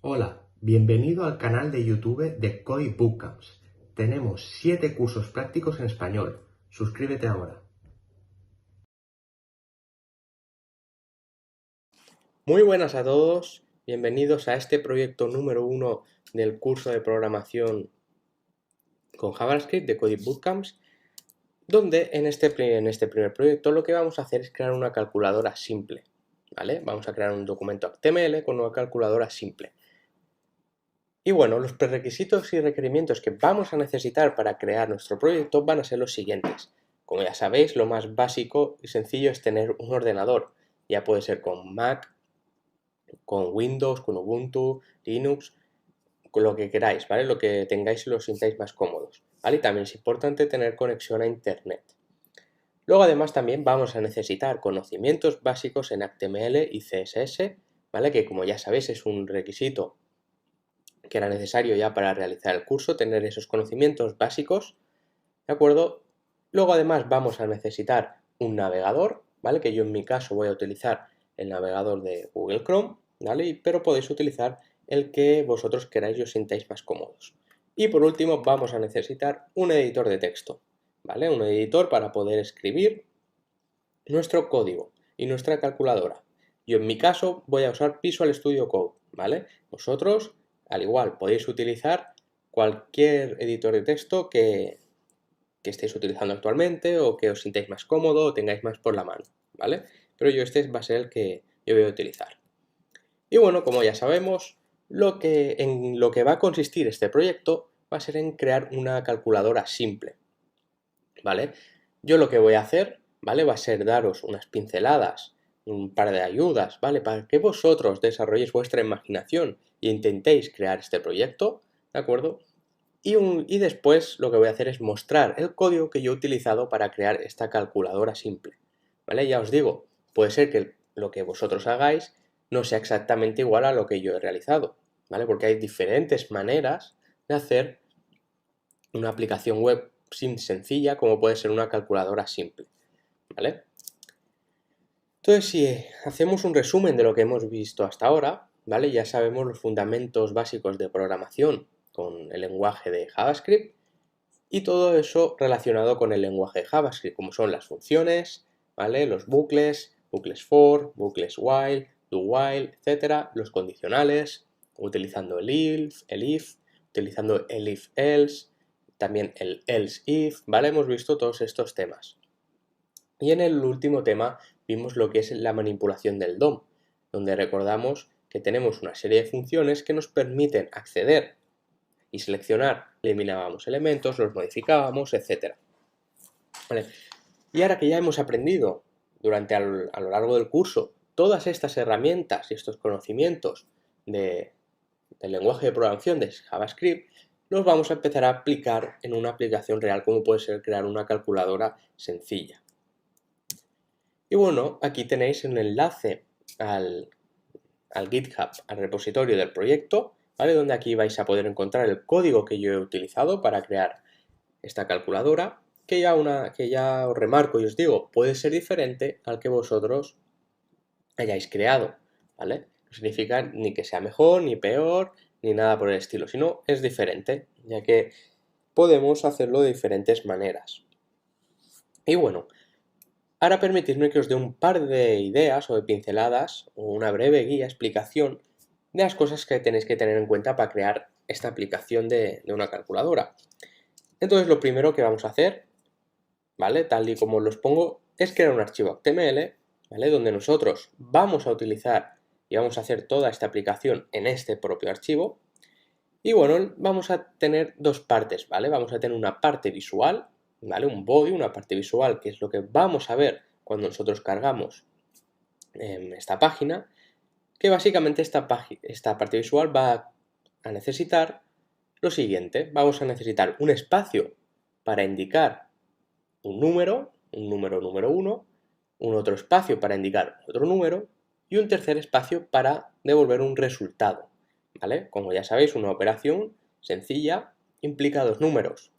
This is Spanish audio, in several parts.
Hola, bienvenido al canal de YouTube de Code Bootcamps. Tenemos 7 cursos prácticos en español. Suscríbete ahora. Muy buenas a todos, bienvenidos a este proyecto número 1 del curso de programación con JavaScript de Code Bootcamps, donde en este primer proyecto lo que vamos a hacer es crear una calculadora simple, ¿vale? Vamos a crear un documento HTML con una calculadora simple. Y bueno, los prerequisitos y requerimientos que vamos a necesitar para crear nuestro proyecto van a ser los siguientes. Como ya sabéis, lo más básico y sencillo es tener un ordenador. Ya puede ser con Mac, con Windows, con Ubuntu, Linux, con lo que queráis, ¿vale? Lo que tengáis y lo sintáis más cómodos, ¿vale? Y también es importante tener conexión a Internet. Luego además también vamos a necesitar conocimientos básicos en HTML y CSS, ¿vale? Que como ya sabéis es un requisito que era necesario ya para realizar el curso, tener esos conocimientos básicos, ¿de acuerdo? Luego además vamos a necesitar un navegador, ¿vale? Que yo en mi caso voy a utilizar el navegador de Google Chrome, ¿vale? Pero podéis utilizar el que vosotros queráis y os sintáis más cómodos. Y por último vamos a necesitar un editor de texto, ¿vale? Un editor para poder escribir nuestro código y nuestra calculadora. Yo en mi caso voy a usar Visual Studio Code, ¿vale? Vosotros, al igual, podéis utilizar cualquier editor de texto que estéis utilizando actualmente o que os sintáis más cómodo o tengáis más por la mano, ¿vale? Pero este va a ser el que yo voy a utilizar. Y bueno, como ya sabemos, en lo que va a consistir este proyecto va a ser en crear una calculadora simple, ¿vale? Yo lo que voy a hacer, ¿vale? Va a ser daros unas pinceladas, un par de ayudas, ¿vale? Para que vosotros desarrolléis vuestra imaginación e intentéis crear este proyecto, ¿de acuerdo? Y después lo que voy a hacer es mostrar el código que yo he utilizado para crear esta calculadora simple, ¿vale? Ya os digo, puede ser que lo que vosotros hagáis no sea exactamente igual a lo que yo he realizado, ¿vale? Porque hay diferentes maneras de hacer una aplicación web sencilla como puede ser una calculadora simple, ¿vale? Entonces, si hacemos un resumen de lo que hemos visto hasta ahora, ¿vale? Ya sabemos los fundamentos básicos de programación con el lenguaje de JavaScript y todo eso relacionado con el lenguaje de JavaScript, como son las funciones, ¿vale? Los bucles, bucles for, bucles while, do while, etcétera, los condicionales, utilizando el if, utilizando el if else, también el else if, ¿vale? Hemos visto todos estos temas. Y en el último tema vimos lo que es la manipulación del DOM, donde recordamos que tenemos una serie de funciones que nos permiten acceder y seleccionar, eliminábamos elementos, los modificábamos, etc. ¿Vale? Y ahora que ya hemos aprendido a lo largo del curso todas estas herramientas y estos conocimientos del lenguaje de programación de JavaScript, los vamos a empezar a aplicar en una aplicación real como puede ser crear una calculadora sencilla. Y bueno, aquí tenéis un enlace al GitHub, al repositorio del proyecto, ¿vale? Donde aquí vais a poder encontrar el código que yo he utilizado para crear esta calculadora, que ya os remarco y os digo, puede ser diferente al que vosotros hayáis creado, ¿vale? No significa ni que sea mejor, ni peor, ni nada por el estilo, sino es diferente, ya que podemos hacerlo de diferentes maneras. Y bueno, ahora permitidme que os dé un par de ideas o de pinceladas o una breve guía, explicación de las cosas que tenéis que tener en cuenta para crear esta aplicación de una calculadora. Entonces lo primero que vamos a hacer, ¿vale? Tal y como los pongo, es crear un archivo HTML, ¿vale? Donde nosotros vamos a utilizar y vamos a hacer toda esta aplicación en este propio archivo. Y bueno, vamos a tener dos partes, ¿vale? Vamos a tener una parte visual, ¿vale? Un body, una parte visual, que es lo que vamos a ver cuando nosotros cargamos esta página, que básicamente esta parte visual va a necesitar lo siguiente. Vamos a necesitar un espacio para indicar un número número 1, un otro espacio para indicar otro número y un tercer espacio para devolver un resultado, ¿vale? Como ya sabéis, una operación sencilla implica dos números,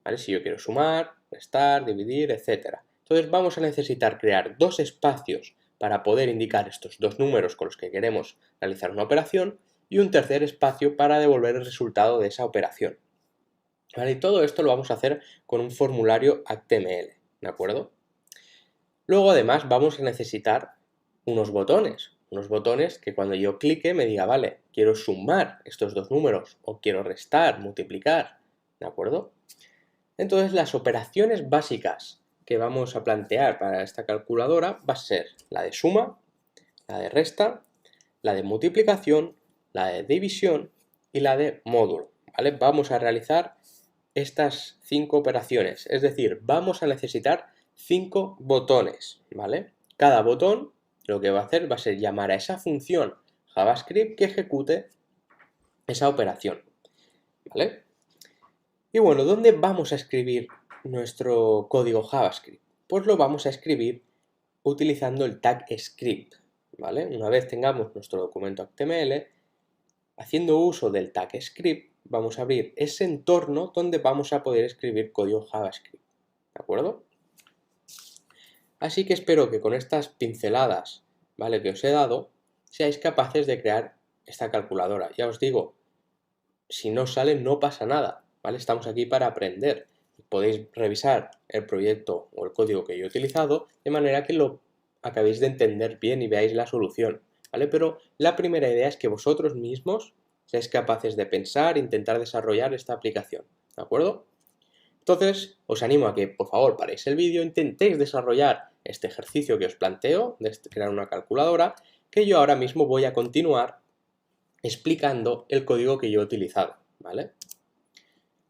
¿vale? Si yo quiero sumar, restar, dividir, etc. Entonces vamos a necesitar crear dos espacios para poder indicar estos dos números con los que queremos realizar una operación y un tercer espacio para devolver el resultado de esa operación. ¿Vale? Y todo esto lo vamos a hacer con un formulario HTML, ¿de acuerdo? Luego además vamos a necesitar unos botones que cuando yo clique me diga, vale, quiero sumar estos dos números o quiero restar, multiplicar, ¿de acuerdo? Entonces las operaciones básicas que vamos a plantear para esta calculadora va a ser la de suma, la de resta, la de multiplicación, la de división y la de módulo, ¿vale? Vamos a realizar estas 5 operaciones, es decir, vamos a necesitar 5 botones, ¿vale? Cada botón lo que va a hacer va a ser llamar a esa función JavaScript que ejecute esa operación, ¿vale? Y bueno, ¿dónde vamos a escribir nuestro código JavaScript? Pues lo vamos a escribir utilizando el tag script, ¿vale? Una vez tengamos nuestro documento HTML, haciendo uso del tag script, vamos a abrir ese entorno donde vamos a poder escribir código JavaScript, ¿de acuerdo? Así que espero que con estas pinceladas, ¿vale?, que os he dado, seáis capaces de crear esta calculadora. Ya os digo, si no sale no pasa nada, ¿vale? Estamos aquí para aprender. Podéis revisar el proyecto o el código que yo he utilizado de manera que lo acabéis de entender bien y veáis la solución, ¿vale? Pero la primera idea es que vosotros mismos seáis capaces de pensar e intentar desarrollar esta aplicación, ¿de acuerdo? Entonces, os animo a que, por favor, paréis el vídeo, intentéis desarrollar este ejercicio que os planteo, de crear una calculadora, que yo ahora mismo voy a continuar explicando el código que yo he utilizado, ¿vale?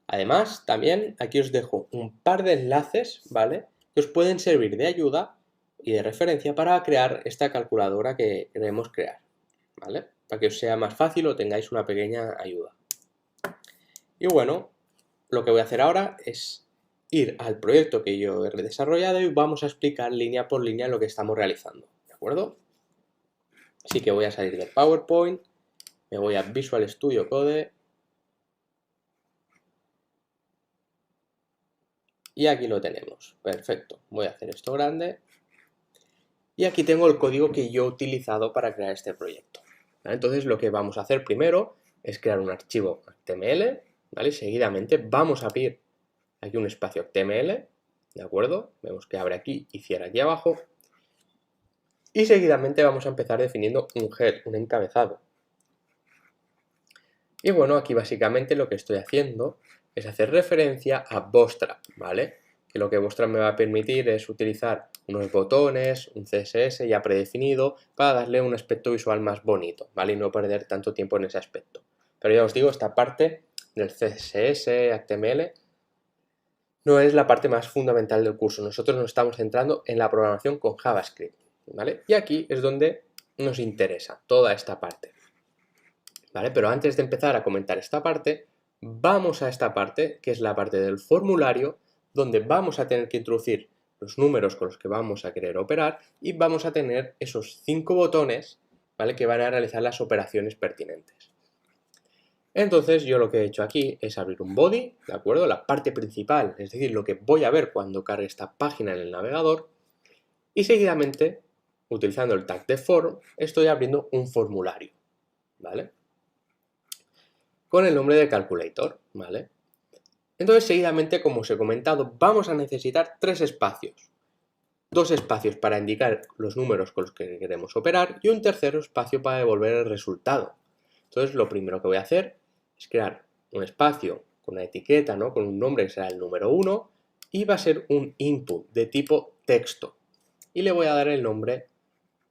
Además, también aquí os dejo un par de enlaces, ¿vale?, que os pueden servir de ayuda y de referencia para crear esta calculadora que queremos crear, ¿vale? Para que os sea más fácil o tengáis una pequeña ayuda. Y bueno, lo que voy a hacer ahora es ir al proyecto que yo he desarrollado y vamos a explicar línea por línea lo que estamos realizando, ¿de acuerdo? Así que voy a salir del PowerPoint, me voy a Visual Studio Code y aquí lo tenemos. Perfecto, voy a hacer esto grande y aquí tengo el código que yo he utilizado para crear este proyecto, ¿vale? Entonces lo que vamos a hacer primero es crear un archivo HTML, ¿vale? Seguidamente vamos a abrir aquí un espacio HTML, ¿de acuerdo? Vemos que abre aquí y cierra aquí abajo. Y seguidamente vamos a empezar definiendo un head, un encabezado. Y bueno, aquí básicamente lo que estoy haciendo es hacer referencia a Bootstrap, ¿vale? Que lo que Bootstrap me va a permitir es utilizar unos botones, un CSS ya predefinido para darle un aspecto visual más bonito, ¿vale? Y no perder tanto tiempo en ese aspecto. Pero ya os digo, esta parte del CSS, HTML, no es la parte más fundamental del curso. Nosotros nos estamos centrando en la programación con JavaScript, ¿vale? Y aquí es donde nos interesa toda esta parte, ¿vale? Pero antes de empezar a comentar esta parte, vamos a esta parte, que es la parte del formulario, donde vamos a tener que introducir los números con los que vamos a querer operar y vamos a tener esos 5 botones, ¿vale?, que van a realizar las operaciones pertinentes. Entonces yo lo que he hecho aquí es abrir un body, ¿de acuerdo? La parte principal, es decir, lo que voy a ver cuando cargue esta página en el navegador. Y seguidamente, utilizando el tag de form, estoy abriendo un formulario, ¿vale?, con el nombre de calculator, ¿vale? Entonces seguidamente, como os he comentado, vamos a necesitar 3 espacios. 2 espacios para indicar los números con los que queremos operar y un tercer espacio para devolver el resultado. Entonces lo primero que voy a hacer es crear un espacio con una etiqueta, ¿no?, con un nombre que será el número 1 y va a ser un input de tipo texto y le voy a dar el nombre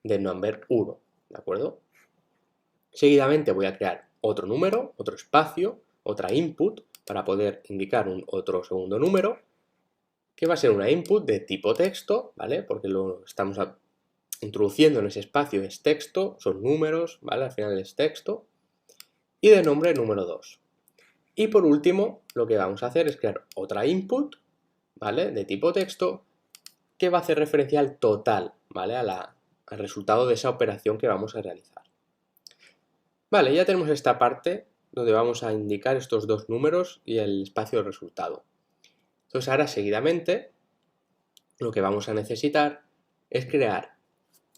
de number 1, ¿de acuerdo? Seguidamente voy a crear otro número, otro espacio, otra input para poder indicar otro segundo número que va a ser una input de tipo texto, ¿vale? Porque lo estamos introduciendo en ese espacio, es texto, son números, ¿vale? Al final es texto. Y de nombre número 2. Y por último, lo que vamos a hacer es crear otra input, ¿vale?, de tipo texto, que va a hacer referencia al total, ¿vale?, al resultado de esa operación que vamos a realizar. Vale, ya tenemos esta parte donde vamos a indicar estos 2 números y el espacio de resultado. Entonces ahora seguidamente lo que vamos a necesitar es crear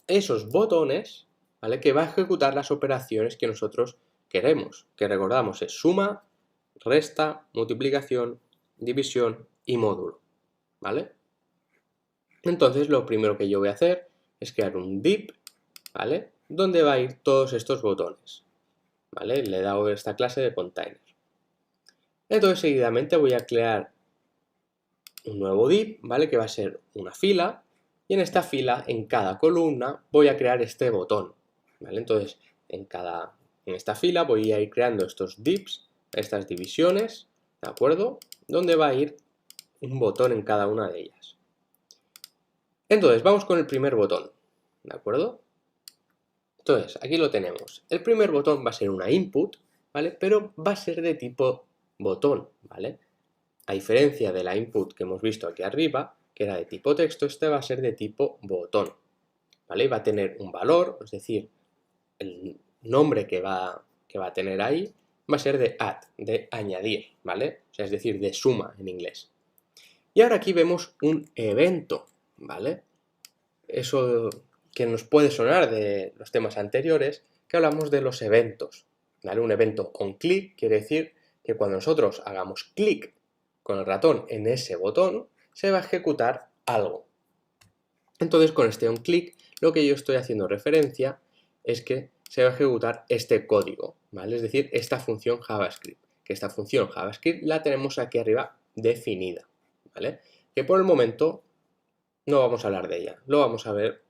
esos botones, ¿vale?, que va a ejecutar las operaciones que nosotros queremos, que recordamos es suma, resta, multiplicación, división y módulo, ¿vale? Entonces lo primero que yo voy a hacer es crear un div, ¿vale? Donde va a ir todos estos botones, ¿vale? Le he dado esta clase de container. Entonces seguidamente voy a crear un nuevo div, ¿vale? Que va a ser una fila, y en esta fila, en cada columna, voy a crear este botón, ¿vale? Entonces, en esta fila voy a ir creando estos divs, estas divisiones, ¿de acuerdo? Donde va a ir un botón en cada una de ellas. Entonces, vamos con el primer botón, ¿de acuerdo? Entonces, aquí lo tenemos. El primer botón va a ser una input, ¿vale? Pero va a ser de tipo botón, ¿vale? A diferencia de la input que hemos visto aquí arriba, que era de tipo texto, este va a ser de tipo botón, ¿vale? Y va a tener un valor, es decir, el nombre que va a tener ahí va a ser de add, de añadir, ¿vale? O sea, es decir, de suma en inglés. Y ahora aquí vemos un evento, ¿vale? Eso que nos puede sonar de los temas anteriores, que hablamos de los eventos, ¿vale? Un evento onClick quiere decir que cuando nosotros hagamos clic con el ratón en ese botón, se va a ejecutar algo. Entonces, con este onClick, lo que yo estoy haciendo referencia es que se va a ejecutar este código, ¿vale? Es decir, esta función JavaScript, que esta función JavaScript la tenemos aquí arriba definida, ¿vale? Que por el momento no vamos a hablar de ella, lo vamos a ver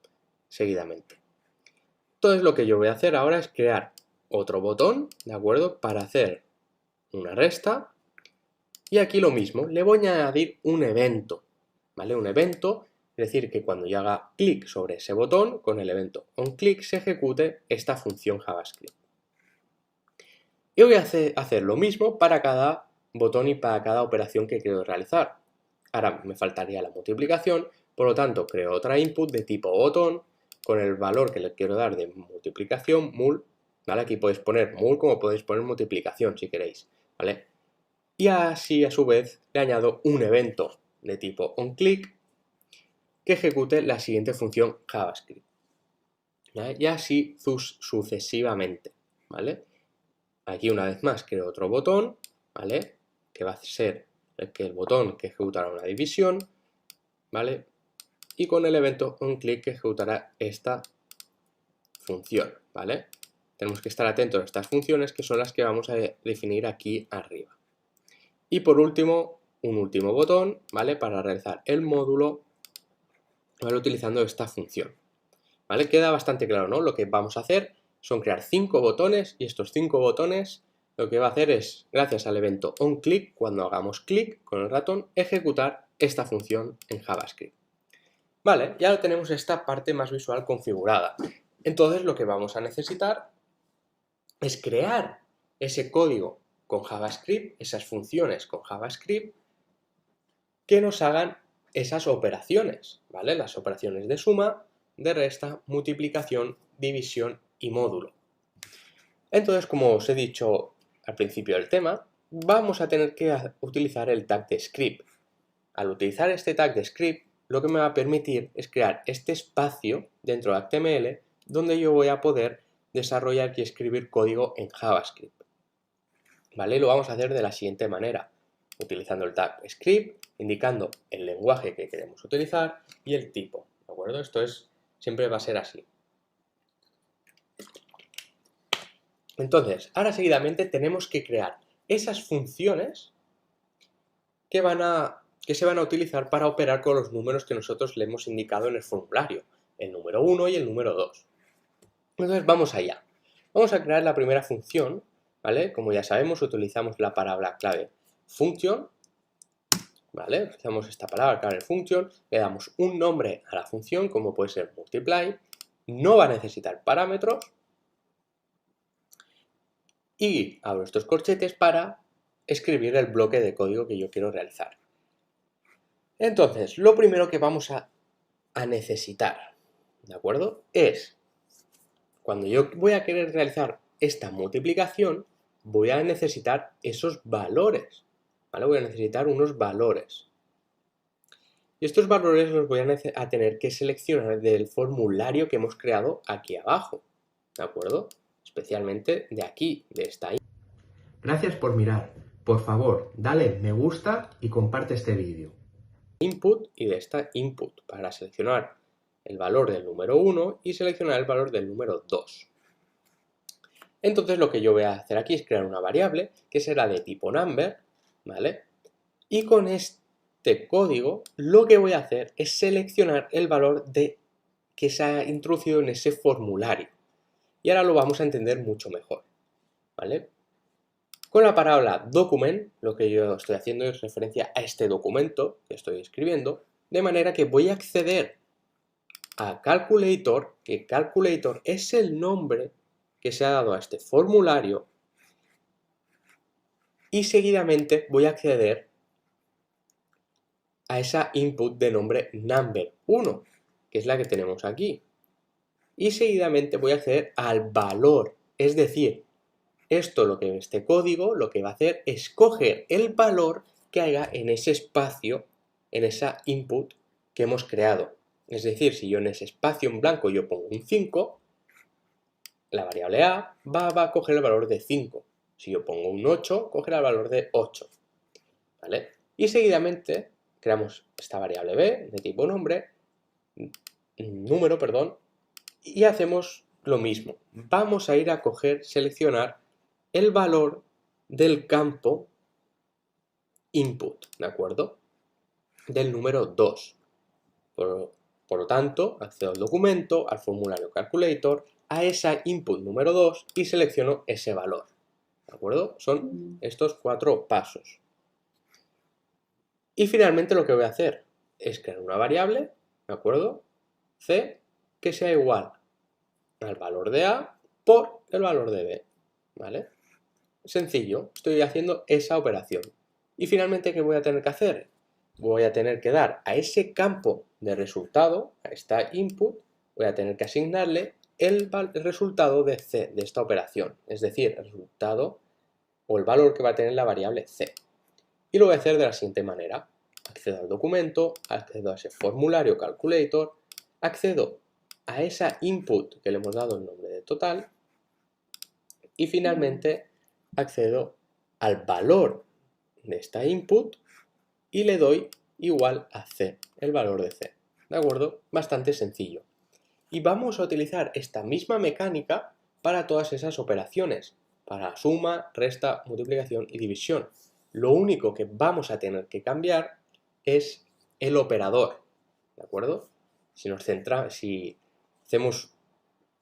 seguidamente. Entonces, lo que yo voy a hacer ahora es crear otro botón, ¿de acuerdo? Para hacer una resta. Y aquí lo mismo, le voy a añadir un evento, ¿vale? Un evento, es decir, que cuando yo haga clic sobre ese botón, con el evento onClick se ejecute esta función JavaScript. Y voy a hacer lo mismo para cada botón y para cada operación que quiero realizar. Ahora me faltaría la multiplicación, por lo tanto creo otra input de tipo botón con el valor que le quiero dar de multiplicación, mul, ¿vale? Aquí podéis poner mul como podéis poner multiplicación si queréis, ¿vale? Y así a su vez le añado un evento de tipo onClick que ejecute la siguiente función JavaScript, ¿vale? Y así sucesivamente, ¿vale? Aquí una vez más creo otro botón, ¿vale? Que va a ser el botón que ejecutará una división, ¿vale? Y con el evento onClick que ejecutará esta función, ¿vale? Tenemos que estar atentos a estas funciones que son las que vamos a definir aquí arriba. Y por último, un último botón, ¿vale? Para realizar el módulo, ¿vale? Utilizando esta función, ¿vale? Queda bastante claro, ¿no? Lo que vamos a hacer son crear 5 botones y estos 5 botones lo que va a hacer es, gracias al evento onClick, cuando hagamos clic con el ratón, ejecutar esta función en JavaScript. Vale, ya tenemos esta parte más visual configurada. Entonces lo que vamos a necesitar es crear ese código con JavaScript, esas funciones con JavaScript, que nos hagan esas operaciones, ¿vale? Las operaciones de suma, de resta, multiplicación, división y módulo. Entonces, como os he dicho al principio del tema, vamos a tener que utilizar el tag de script. Al utilizar este tag de script, lo que me va a permitir es crear este espacio dentro de HTML donde yo voy a poder desarrollar y escribir código en JavaScript. ¿Vale? Lo vamos a hacer de la siguiente manera, utilizando el tag script, indicando el lenguaje que queremos utilizar y el tipo, ¿de acuerdo? Siempre va a ser así. Entonces, ahora seguidamente tenemos que crear esas funciones que se van a utilizar para operar con los números que nosotros le hemos indicado en el formulario, el número 1 y el número 2. Entonces, vamos allá. Vamos a crear la primera función, ¿vale? Como ya sabemos, utilizamos la palabra clave function, ¿vale? Utilizamos esta palabra clave function, le damos un nombre a la función, como puede ser multiply, no va a necesitar parámetros, y abro estos corchetes para escribir el bloque de código que yo quiero realizar. Entonces, lo primero que vamos a necesitar, ¿de acuerdo? Es, cuando yo voy a querer realizar esta multiplicación, voy a necesitar esos valores, ¿vale? Voy a necesitar unos valores. Y estos valores los voy a tener que seleccionar del formulario que hemos creado aquí abajo, ¿de acuerdo? especialmente de aquí, de esta input. Gracias por mirar. Por favor, dale me gusta y comparte este vídeo. Input y de esta input para seleccionar el valor del número 1 y seleccionar el valor del número 2. Entonces lo que yo voy a hacer aquí es crear una variable que será de tipo number, ¿vale? Y con este código lo que voy a hacer es seleccionar el valor que se ha introducido en ese formulario. Y ahora lo vamos a entender mucho mejor, ¿vale? Con la palabra document, lo que yo estoy haciendo es referencia a este documento que estoy escribiendo, de manera que voy a acceder a calculator, que calculator es el nombre que se ha dado a este formulario, y seguidamente voy a acceder a esa input de nombre number1, que es la que tenemos aquí. Y seguidamente voy a acceder al valor, es decir, este código lo que va a hacer es coger el valor que haya en ese espacio, en esa input que hemos creado. Es decir, si yo en ese espacio en blanco yo pongo un 5, la variable a va a coger el valor de 5. Si yo pongo un 8, cogerá el valor de 8. ¿Vale? Y seguidamente creamos esta variable b de tipo número, perdón, y hacemos lo mismo. Vamos a ir a seleccionar el valor del campo input, ¿de acuerdo? Del número 2. Por lo tanto, accedo al documento, al formulario calculator, a esa input número 2 y selecciono ese valor, ¿de acuerdo? Son estos 4 pasos. Y finalmente lo que voy a hacer es crear una variable, ¿de acuerdo? C, que sea igual al valor de A por el valor de B, ¿vale? Sencillo, estoy haciendo esa operación. Y finalmente, ¿qué voy a tener que hacer? Voy a tener que dar a ese campo de resultado, a esta input, voy a tener que asignarle el resultado de C, de esta operación. Es decir, el resultado o el valor que va a tener la variable C. Y lo voy a hacer de la siguiente manera. Accedo al documento, accedo a ese formulario calculator, accedo a esa input que le hemos dado el nombre de total y finalmente accedo al valor de esta input y le doy igual a C, el valor de C. ¿De acuerdo? Bastante sencillo. Y vamos a utilizar esta misma mecánica para todas esas operaciones, para suma, resta, multiplicación y división. Lo único que vamos a tener que cambiar es el operador, ¿de acuerdo? Si hacemos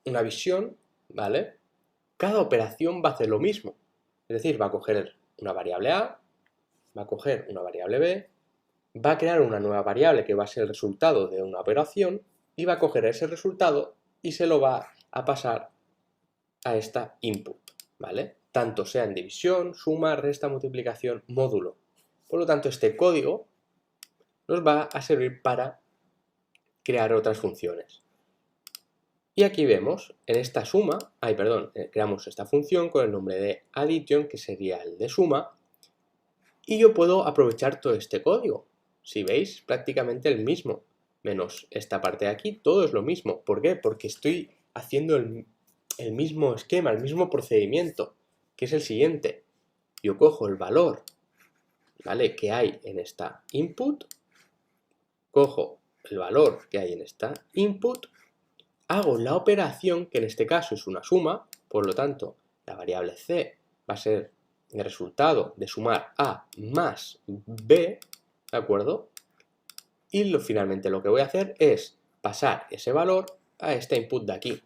una visión, ¿vale? Cada operación va a hacer lo mismo. Es decir, va a coger una variable A, va a coger una variable B, va a crear una nueva variable que va a ser el resultado de una operación y va a coger ese resultado y se lo va a pasar a esta input, ¿vale? Tanto sea en división, suma, resta, multiplicación, módulo. Por lo tanto, este código nos va a servir para crear otras funciones. Y aquí vemos, en esta creamos esta función con el nombre de addition, que sería el de suma, y yo puedo aprovechar todo este código. Si veis, prácticamente el mismo, menos esta parte de aquí, todo es lo mismo. ¿Por qué? Porque estoy haciendo el mismo esquema, el mismo procedimiento, que es el siguiente. Yo cojo el valor, ¿vale?, que hay en esta input, cojo el valor que hay en esta input, hago la operación, que en este caso es una suma, por lo tanto, la variable C va a ser el resultado de sumar A más B, ¿de acuerdo? Y finalmente lo que voy a hacer es pasar ese valor a esta input de aquí.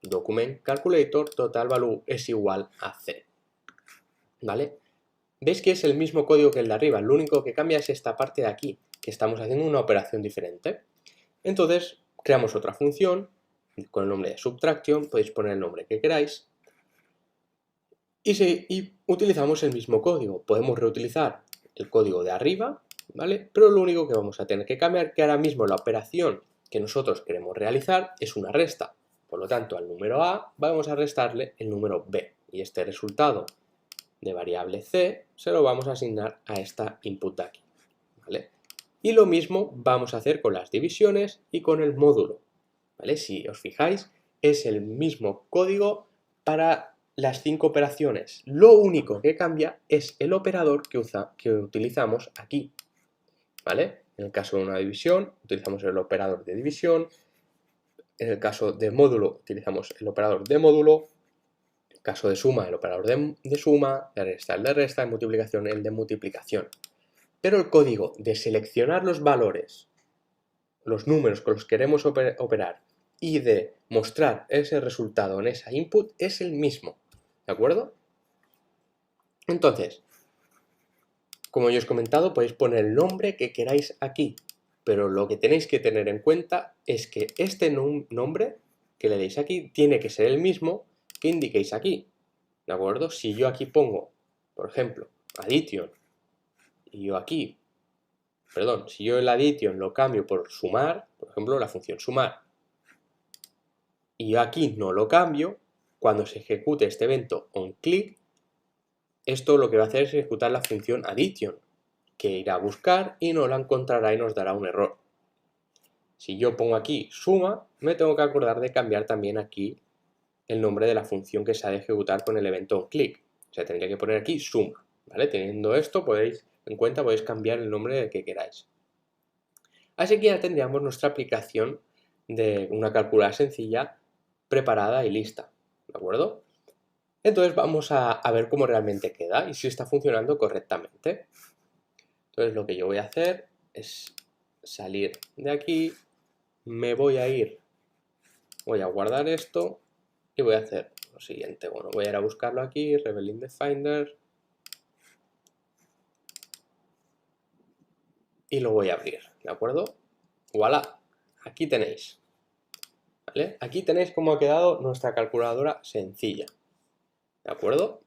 Document calculator total value es igual a C, ¿vale? ¿Veis que es el mismo código que el de arriba? Lo único que cambia es esta parte de aquí, que estamos haciendo una operación diferente. Entonces, creamos otra función con el nombre de subtraction, podéis poner el nombre que queráis, y utilizamos el mismo código. Podemos reutilizar el código de arriba, ¿vale? Pero lo único que vamos a tener que cambiar, que ahora mismo la operación que nosotros queremos realizar es una resta. Por lo tanto, al número A vamos a restarle el número B, y este resultado de variable C se lo vamos a asignar a esta input de aquí, ¿vale? Y lo mismo vamos a hacer con las divisiones y con el módulo, ¿vale? Si os fijáis, es el mismo código para las 5 operaciones. Lo único que cambia es el operador que utilizamos aquí, ¿vale? En el caso de una división, utilizamos el operador de división. En el caso de módulo, utilizamos el operador de módulo. En el caso de suma, el operador de suma. De resta, el de resta. De multiplicación, el de multiplicación. Pero el código de seleccionar los valores, los números con los que queremos operar, y de mostrar ese resultado en esa input es el mismo, ¿de acuerdo? Entonces, como yo os he comentado, podéis poner el nombre que queráis aquí, pero lo que tenéis que tener en cuenta es que este nombre que le deis aquí tiene que ser el mismo que indiquéis aquí, ¿de acuerdo? Si yo aquí pongo, por ejemplo, addition, y yo aquí, perdón, si yo el addition lo cambio por sumar, por ejemplo, la función sumar, y yo aquí no lo cambio, cuando se ejecute este evento onClick, esto lo que va a hacer es ejecutar la función addition, que irá a buscar y no la encontrará y nos dará un error. Si yo pongo aquí suma, me tengo que acordar de cambiar también aquí el nombre de la función que se ha de ejecutar con el evento onClick. O sea, tendría que poner aquí suma, ¿vale? Teniendo esto en cuenta, podéis cambiar el nombre que queráis. Así que ya tendríamos nuestra aplicación de una calculadora sencilla preparada y lista, ¿de acuerdo? Entonces vamos a ver cómo realmente queda y si está funcionando correctamente. Entonces lo que yo voy a hacer es salir de aquí, me voy a ir, voy a guardar esto y voy a hacer lo siguiente. Bueno, voy a ir a buscarlo aquí, Rebel in the Finder, y lo voy a abrir, ¿de acuerdo? ¡Voilà! Aquí tenéis. ¿Vale? Aquí tenéis cómo ha quedado nuestra calculadora sencilla. ¿De acuerdo?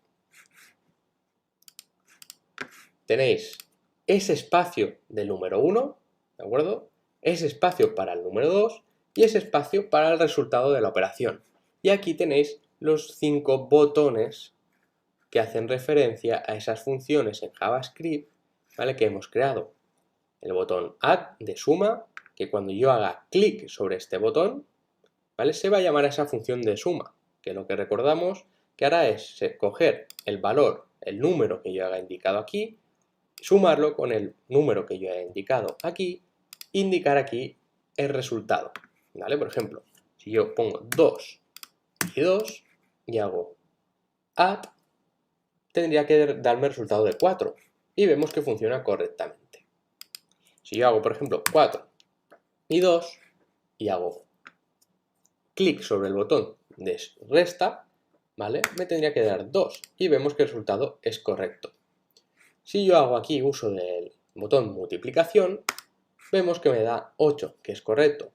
Tenéis ese espacio del número 1, ¿de acuerdo? Ese espacio para el número 2 y ese espacio para el resultado de la operación. Y aquí tenéis los 5 botones que hacen referencia a esas funciones en JavaScript, ¿vale? Que hemos creado. El botón add de suma, que cuando yo haga clic sobre este botón, ¿vale? Se va a llamar a esa función de suma, que lo que recordamos que hará es coger el valor, el número que yo haya indicado aquí, sumarlo con el número que yo haya indicado aquí, indicar aquí el resultado, ¿vale? Por ejemplo, si yo pongo 2 y 2 y hago add, tendría que darme el resultado de 4 y vemos que funciona correctamente. Si yo hago, por ejemplo, 4 y 2 y hago clic sobre el botón de resta, ¿vale? Me tendría que dar 2 y vemos que el resultado es correcto. Si yo hago aquí uso del botón multiplicación, vemos que me da 8, que es correcto.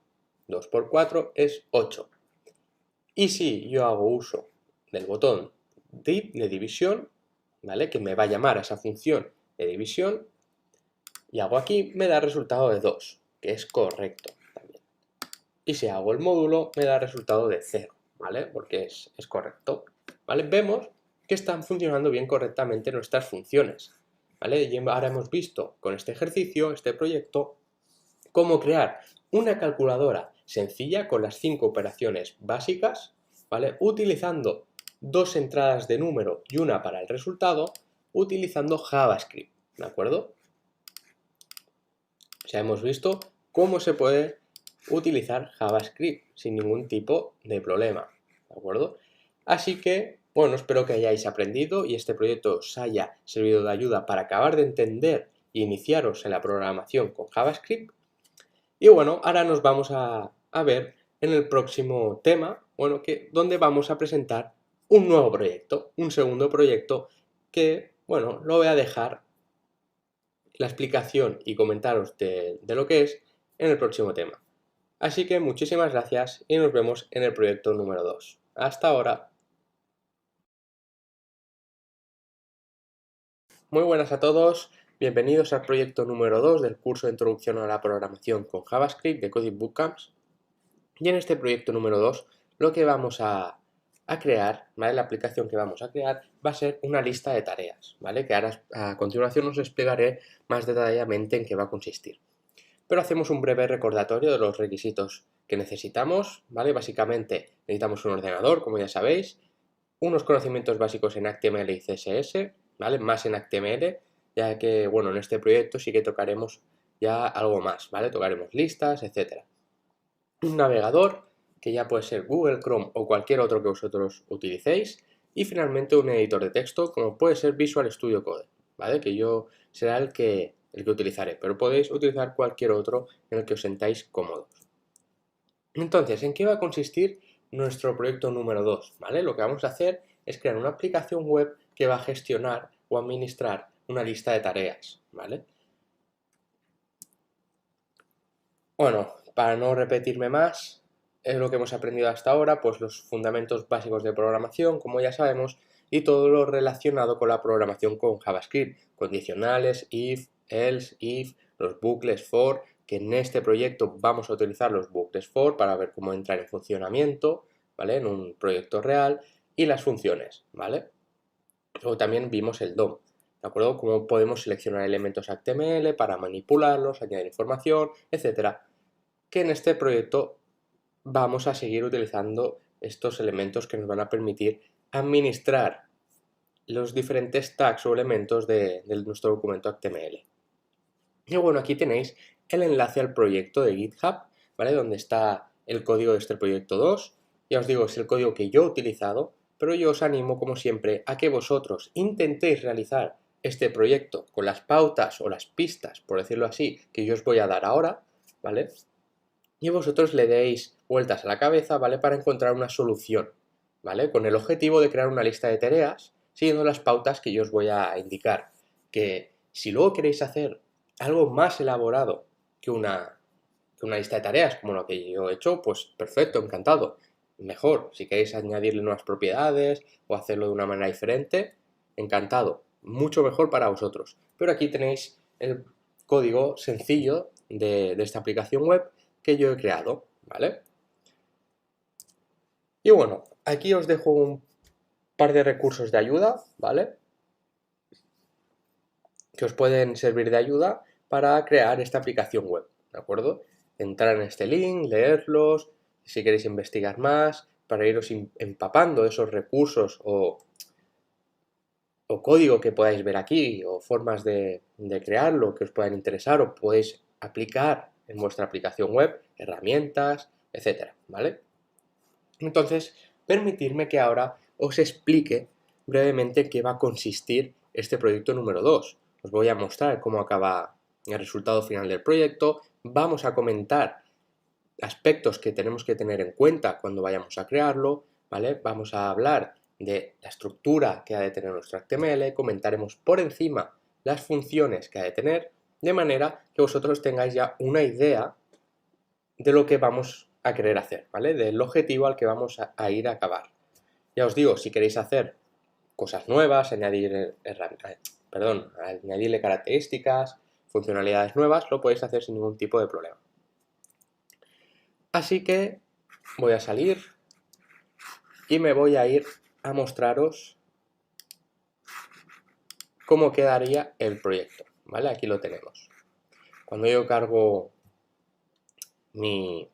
2 por 4 es 8. Y si yo hago uso del botón de división, ¿vale? Que me va a llamar a esa función de división, y hago aquí, me da resultado de 2, que es correcto también. Y si hago el módulo, me da resultado de 0, ¿vale? Porque es correcto, ¿vale? Vemos que están funcionando bien correctamente nuestras funciones, ¿vale? Y ahora hemos visto con este ejercicio, este proyecto, cómo crear una calculadora sencilla con las 5 operaciones básicas, ¿vale? Utilizando 2 entradas de número y una para el resultado, utilizando JavaScript, ¿de acuerdo? Ya hemos visto cómo se puede utilizar JavaScript sin ningún tipo de problema, ¿de acuerdo? Así que, bueno, espero que hayáis aprendido y este proyecto os haya servido de ayuda para acabar de entender e iniciaros en la programación con JavaScript. Y bueno, ahora nos vamos a ver en el próximo tema, bueno, donde vamos a presentar un nuevo proyecto, un segundo proyecto que, bueno, lo voy a dejar la explicación y comentaros de lo que es en el próximo tema. Así que muchísimas gracias y nos vemos en el proyecto número 2. Hasta ahora. Muy buenas a todos, bienvenidos al proyecto número 2 del curso de Introducción a la Programación con JavaScript de Coding Bootcamps. Y en este proyecto número 2 lo que vamos a crear, ¿vale? La aplicación que vamos a crear va a ser una lista de tareas, ¿vale? Que ahora a continuación os explicaré más detalladamente en qué va a consistir. Pero hacemos un breve recordatorio de los requisitos que necesitamos, ¿vale? Básicamente necesitamos un ordenador, como ya sabéis, unos conocimientos básicos en HTML y CSS, ¿vale? Más en HTML, ya que, bueno, en este proyecto sí que tocaremos ya algo más, ¿vale? Tocaremos listas, etc. Un navegador, que ya puede ser Google Chrome o cualquier otro que vosotros utilicéis, y finalmente un editor de texto, como puede ser Visual Studio Code, ¿vale? Que yo será el que utilizaré, pero podéis utilizar cualquier otro en el que os sentáis cómodos. Entonces, ¿en qué va a consistir nuestro proyecto número 2? ¿Vale? Lo que vamos a hacer es crear una aplicación web que va a gestionar o administrar una lista de tareas, ¿vale? Bueno, para no repetirme más, es lo que hemos aprendido hasta ahora, pues los fundamentos básicos de programación, como ya sabemos, y todo lo relacionado con la programación con JavaScript, condicionales, if, else, if, los bucles for, que en este proyecto vamos a utilizar los bucles for para ver cómo entrar en funcionamiento, ¿vale? En un proyecto real, y las funciones, ¿vale? Luego también vimos el DOM, ¿de acuerdo? Cómo podemos seleccionar elementos HTML para manipularlos, añadir información, etcétera. Que en este proyecto vamos a seguir utilizando estos elementos que nos van a permitir administrar los diferentes tags o elementos de nuestro documento HTML. Y bueno, aquí tenéis el enlace al proyecto de GitHub, ¿vale? Donde está el código de este proyecto 2. Ya os digo, es el código que yo he utilizado, pero yo os animo, como siempre, a que vosotros intentéis realizar este proyecto con las pautas o las pistas, por decirlo así, que yo os voy a dar ahora, ¿vale? Y vosotros le deis vueltas a la cabeza, ¿vale? Para encontrar una solución, ¿vale? Con el objetivo de crear una lista de tareas siguiendo las pautas que yo os voy a indicar. Que si luego queréis hacer algo más elaborado que una lista de tareas, como lo que yo he hecho, pues perfecto, encantado. Mejor, si queréis añadirle nuevas propiedades o hacerlo de una manera diferente, encantado. Mucho mejor para vosotros. Pero aquí tenéis el código sencillo de esta aplicación web que yo he creado, ¿vale? Y bueno, aquí os dejo un par de recursos de ayuda, ¿vale? Que os pueden servir de ayuda para crear esta aplicación web, ¿de acuerdo? Entrar en este link, leerlos, si queréis investigar más, para iros empapando esos recursos o código que podáis ver aquí, o formas de crearlo que os puedan interesar o podéis aplicar en vuestra aplicación web, herramientas, etcétera, ¿vale? Entonces, permitidme que ahora os explique brevemente qué va a consistir este proyecto número 2. Os voy a mostrar cómo acaba el resultado final del proyecto, vamos a comentar aspectos que tenemos que tener en cuenta cuando vayamos a crearlo, ¿vale? Vamos a hablar de la estructura que ha de tener nuestro HTML, comentaremos por encima las funciones que ha de tener, de manera que vosotros tengáis ya una idea de lo que vamos a querer hacer, ¿vale? Del objetivo al que vamos a ir a acabar. Ya os digo, si queréis hacer cosas nuevas, añadirle características, funcionalidades nuevas, lo podéis hacer sin ningún tipo de problema. Así que voy a salir y me voy a ir a mostraros cómo quedaría el proyecto, ¿vale? Aquí lo tenemos. Cuando yo cargo mi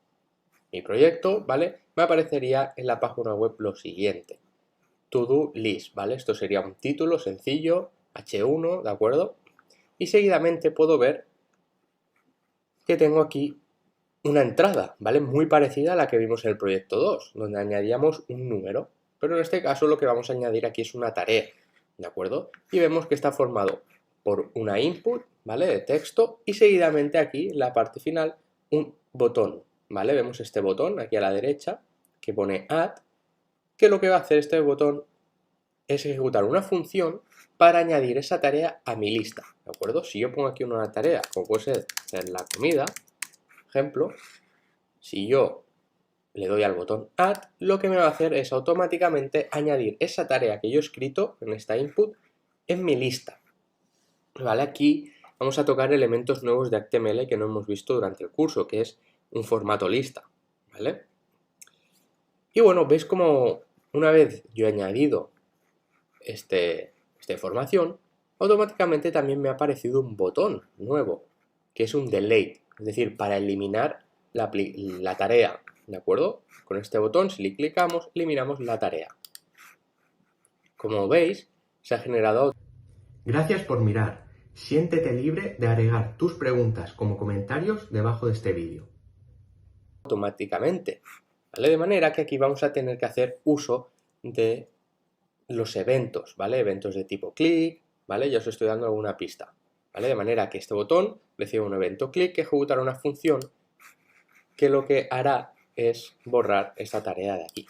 proyecto, ¿vale? Me aparecería en la página web lo siguiente. To-do list, ¿vale? Esto sería un título sencillo, H1, ¿de acuerdo? Y seguidamente puedo ver que tengo aquí una entrada, ¿vale? Muy parecida a la que vimos en el proyecto 2, donde añadíamos un número. Pero en este caso lo que vamos a añadir aquí es una tarea, ¿de acuerdo? Y vemos que está formado por una input, ¿vale? De texto y seguidamente aquí, en la parte final, un botón, ¿vale? Vemos este botón aquí a la derecha que pone add, que lo que va a hacer este botón es ejecutar una función para añadir esa tarea a mi lista, ¿de acuerdo? Si yo pongo aquí una tarea, como puede ser hacer la comida, ejemplo, si yo le doy al botón add, lo que me va a hacer es automáticamente añadir esa tarea que yo he escrito en esta input en mi lista, ¿vale? Aquí vamos a tocar elementos nuevos de HTML que no hemos visto durante el curso, que es un formato lista, ¿vale? Y bueno, veis como una vez yo he añadido esta información, automáticamente también me ha aparecido un botón nuevo, que es un delete, es decir, para eliminar la tarea, ¿de acuerdo? Con este botón, si le clicamos, eliminamos la tarea. Como veis, se ha generado. Gracias por mirar. Siéntete libre de agregar tus preguntas como comentarios debajo de este vídeo. Automáticamente, ¿vale? De manera que aquí vamos a tener que hacer uso de los eventos, ¿vale? Eventos de tipo click, ¿vale? Ya os estoy dando alguna pista, ¿vale? De manera que este botón recibe un evento click que ejecutará una función que lo que hará es borrar esta tarea de aquí,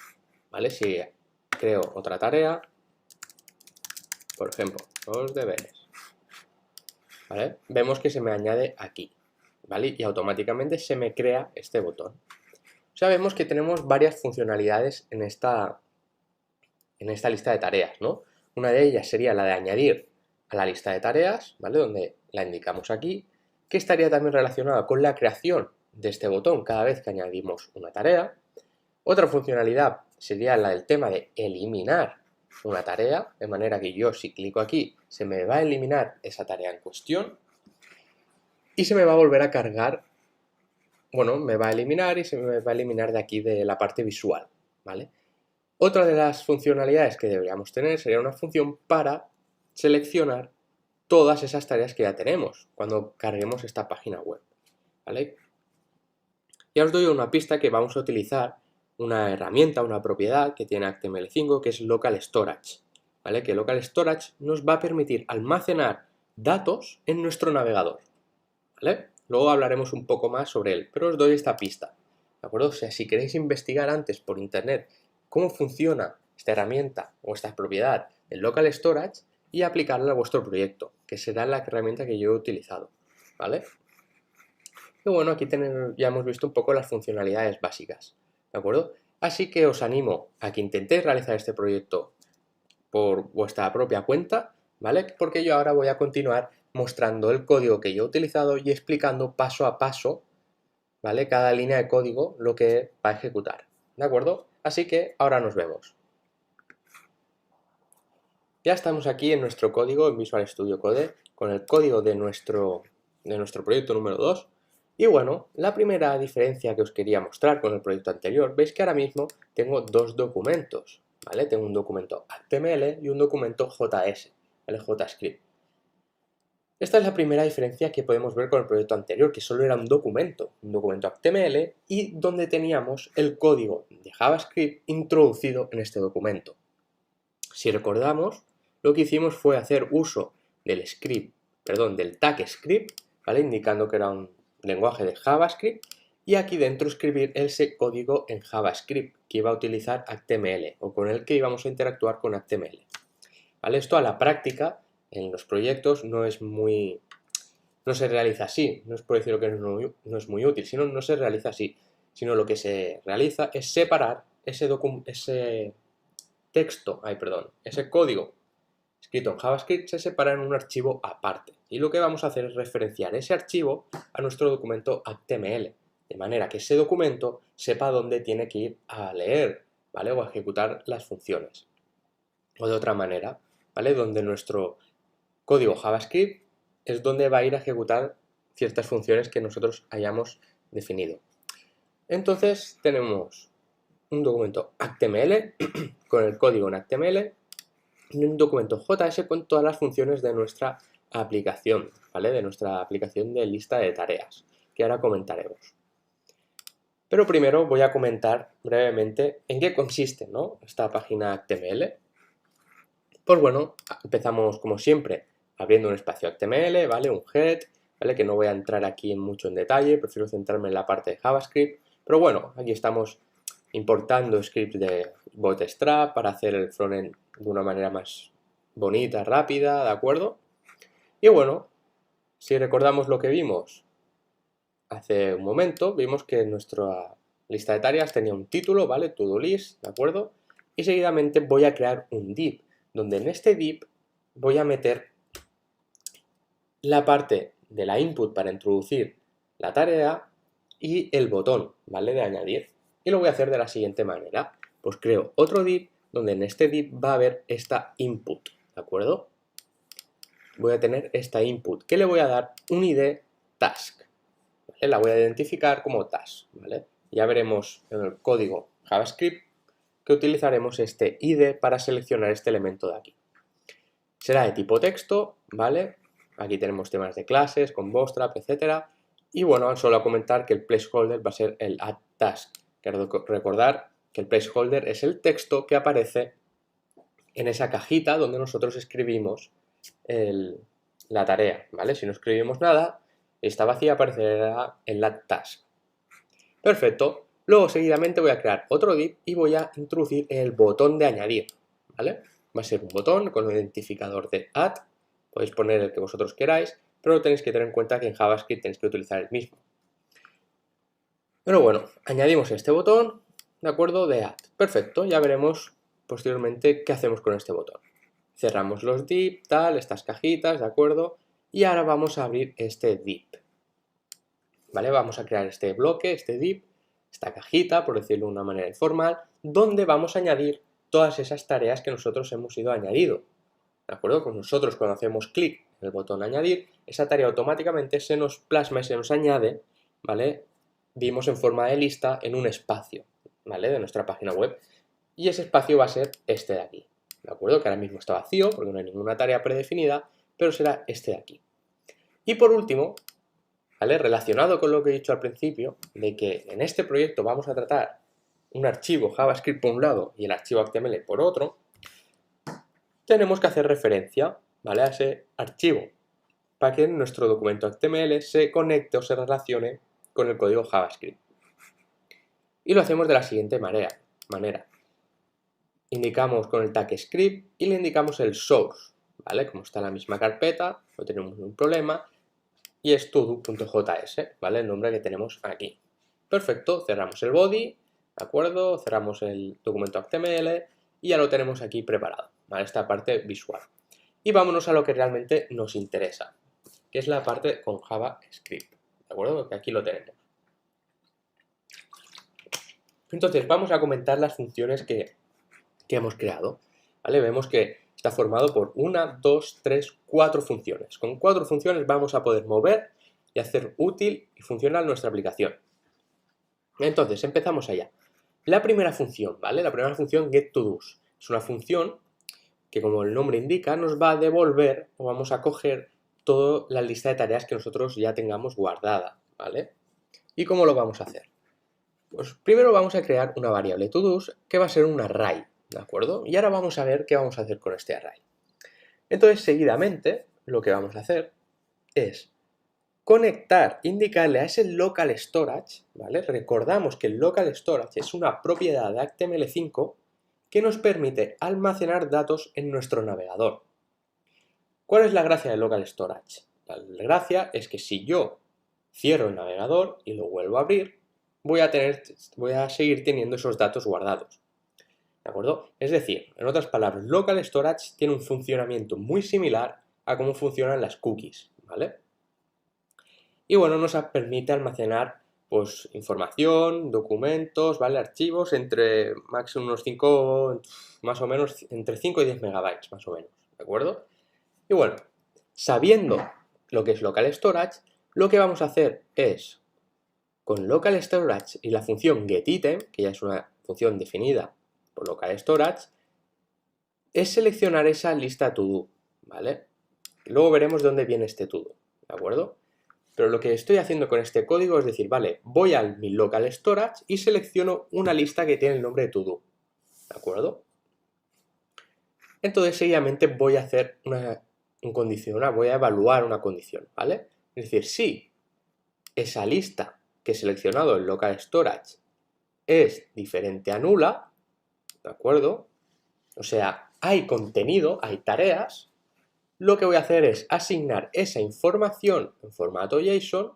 ¿vale? Si creo otra tarea, por ejemplo, los deberes, ¿vale? Vemos que se me añade aquí, ¿vale? Y automáticamente se me crea este botón. Sabemos que tenemos varias funcionalidades en esta lista de tareas, ¿no? Una de ellas sería la de añadir a la lista de tareas, ¿vale? Donde la indicamos aquí, que estaría también relacionada con la creación de este botón cada vez que añadimos una tarea. Otra funcionalidad sería la del tema de eliminar una tarea, de manera que yo si clico aquí se me va a eliminar esa tarea en cuestión y se me va a volver a cargar, bueno, me va a eliminar y se me va a eliminar de aquí de la parte visual, ¿vale? Otra de las funcionalidades que deberíamos tener sería una función para seleccionar todas esas tareas que ya tenemos cuando carguemos esta página web, ¿vale? Ya os doy una pista que vamos a utilizar una herramienta, una propiedad que tiene HTML5 que es Local Storage, ¿vale? Que Local Storage nos va a permitir almacenar datos en nuestro navegador, ¿vale? Luego hablaremos un poco más sobre él, pero os doy esta pista, ¿de acuerdo? O sea, si queréis investigar antes por internet cómo funciona esta herramienta o esta propiedad del Local Storage y aplicarla a vuestro proyecto, que será la herramienta que yo he utilizado, ¿vale? Y bueno, aquí ya hemos visto un poco las funcionalidades básicas, ¿de acuerdo? Así que os animo a que intentéis realizar este proyecto por vuestra propia cuenta, ¿vale? Porque yo ahora voy a continuar mostrando el código que yo he utilizado y explicando paso a paso, ¿vale? Cada línea de código lo que va a ejecutar, ¿de acuerdo? Así que ahora nos vemos. Ya estamos aquí en nuestro código en Visual Studio Code con el código de nuestro proyecto número 2. Y bueno, la primera diferencia que os quería mostrar con el proyecto anterior, veis que ahora mismo tengo dos documentos, ¿vale? Tengo un documento HTML y un documento JS, el JavaScript. Esta es la primera diferencia que podemos ver con el proyecto anterior, que solo era un documento HTML y donde teníamos el código de JavaScript introducido en este documento. Si recordamos, lo que hicimos fue hacer uso del tag script, ¿vale? Indicando que era un lenguaje de JavaScript, y aquí dentro escribir ese código en JavaScript que iba a utilizar HTML o con el que íbamos a interactuar con HTML. ¿Vale? Esto a la práctica en los proyectos no se realiza así, no es por decirlo que no es muy útil, sino no se realiza así, sino lo que se realiza es separar ese código escrito en JavaScript se separa en un archivo aparte. Y lo que vamos a hacer es referenciar ese archivo a nuestro documento HTML, de manera que ese documento sepa dónde tiene que ir a leer, ¿vale? O a ejecutar las funciones. O de otra manera, ¿vale? Donde nuestro código JavaScript es donde va a ir a ejecutar ciertas funciones que nosotros hayamos definido. Entonces tenemos un documento HTML con el código en HTML y un documento JS con todas las funciones de nuestra aplicación, ¿vale? De nuestra aplicación de lista de tareas, que ahora comentaremos. Pero primero voy a comentar brevemente en qué consiste, ¿no? Esta página HTML. Pues bueno, empezamos como siempre abriendo un espacio HTML, ¿vale? Un head, ¿vale? Que no voy a entrar aquí mucho en detalle, prefiero centrarme en la parte de JavaScript. Pero bueno, aquí estamos importando scripts de Bootstrap para hacer el frontend de una manera más bonita, rápida, ¿de acuerdo? Y bueno, si recordamos lo que vimos hace un momento, vimos que nuestra lista de tareas tenía un título, ¿vale? To-do list, ¿de acuerdo? Y seguidamente voy a crear un div, donde en este div voy a meter la parte de la input para introducir la tarea y el botón, ¿vale? De añadir. Y lo voy a hacer de la siguiente manera. Pues creo otro div donde en este div va a haber esta input, ¿de acuerdo? Voy a tener esta input que le voy a dar un ID task, ¿vale? La voy a identificar como task, ¿vale? Ya veremos en el código JavaScript que utilizaremos este ID para seleccionar este elemento de aquí. Será de tipo texto, ¿vale? Aquí tenemos temas de clases, con Bootstrap, etc. Y bueno, solo a comentar que el placeholder va a ser el add task. Quiero recordar que el placeholder es el texto que aparece en esa cajita donde nosotros escribimos la tarea, ¿vale? Si no escribimos nada, esta vacía aparecerá en la task. Perfecto. Luego seguidamente voy a crear otro div y voy a introducir el botón de añadir, ¿vale? Va a ser un botón con un identificador de add, podéis poner el que vosotros queráis, pero tenéis que tener en cuenta que en JavaScript tenéis que utilizar el mismo. Pero bueno, añadimos este botón, ¿de acuerdo? De add. Perfecto, ya veremos posteriormente qué hacemos con este botón. Cerramos los div, tal, estas cajitas, ¿de acuerdo? Y ahora vamos a abrir este div. ¿Vale? Vamos a crear este bloque, este div, esta cajita, por decirlo de una manera informal, donde vamos a añadir todas esas tareas que nosotros hemos ido añadido. ¿De acuerdo? Con nosotros cuando hacemos clic en el botón añadir, esa tarea automáticamente se nos plasma y se nos añade, ¿vale? Vimos en forma de lista en un espacio, ¿vale? De nuestra página web. Y ese espacio va a ser este de aquí, ¿de acuerdo? Que ahora mismo está vacío porque no hay ninguna tarea predefinida, pero será este de aquí. Y por último, ¿vale? Relacionado con lo que he dicho al principio, de que en este proyecto vamos a tratar un archivo JavaScript por un lado y el archivo HTML por otro, tenemos que hacer referencia, ¿vale? A ese archivo para que nuestro documento HTML se conecte o se relacione con el código JavaScript. Y lo hacemos de la siguiente manera. Indicamos con el tag script y le indicamos el source, ¿vale? Como está en la misma carpeta, no tenemos ningún problema. Y es todo.js, ¿vale? El nombre que tenemos aquí. Perfecto, cerramos el body, ¿de acuerdo? Cerramos el documento HTML y ya lo tenemos aquí preparado, ¿vale? Esta parte visual. Y vámonos a lo que realmente nos interesa, que es la parte con JavaScript, ¿de acuerdo? Que aquí lo tenemos. Entonces, vamos a comentar las funciones que hemos creado, ¿vale? Vemos que está formado por 1, 2, 3, 4 funciones. Con 4 funciones vamos a poder mover y hacer útil y funcional nuestra aplicación. Entonces, empezamos allá. La primera función, ¿vale? La primera función getToDos. Es una función que, como el nombre indica, nos va a devolver o vamos a coger toda la lista de tareas que nosotros ya tengamos guardada, ¿vale? ¿Y cómo lo vamos a hacer? Pues primero vamos a crear una variable toDos que va a ser un array, ¿de acuerdo? Y ahora vamos a ver qué vamos a hacer con este array. Entonces, seguidamente, lo que vamos a hacer es conectar, indicarle a ese local storage, ¿vale? Recordamos que el local storage es una propiedad de HTML5 que nos permite almacenar datos en nuestro navegador. ¿Cuál es la gracia del local storage? La gracia es que si yo cierro el navegador y lo vuelvo a abrir, voy a seguir teniendo esos datos guardados. ¿De acuerdo? Es decir, en otras palabras, local storage tiene un funcionamiento muy similar a cómo funcionan las cookies, ¿vale? Y bueno, nos permite almacenar pues información, documentos, ¿vale? Archivos entre máximo unos 5, más o menos entre 5 y 10 megabytes, más o menos, ¿de acuerdo? Y bueno, sabiendo lo que es local storage, lo que vamos a hacer es, con local storage y la función getItem, que ya es una función definida por local storage, es seleccionar esa lista todo, ¿vale? Luego veremos de dónde viene este todo, ¿de acuerdo? Pero lo que estoy haciendo con este código es decir, vale, voy a mi local storage y selecciono una lista que tiene el nombre de todo, ¿de acuerdo? Entonces, seguidamente voy a hacer un condicional, voy a evaluar una condición, ¿vale? Es decir, si esa lista que he seleccionado en local storage es diferente a nula, ¿de acuerdo? O sea, hay contenido, hay tareas, lo que voy a hacer es asignar esa información en formato JSON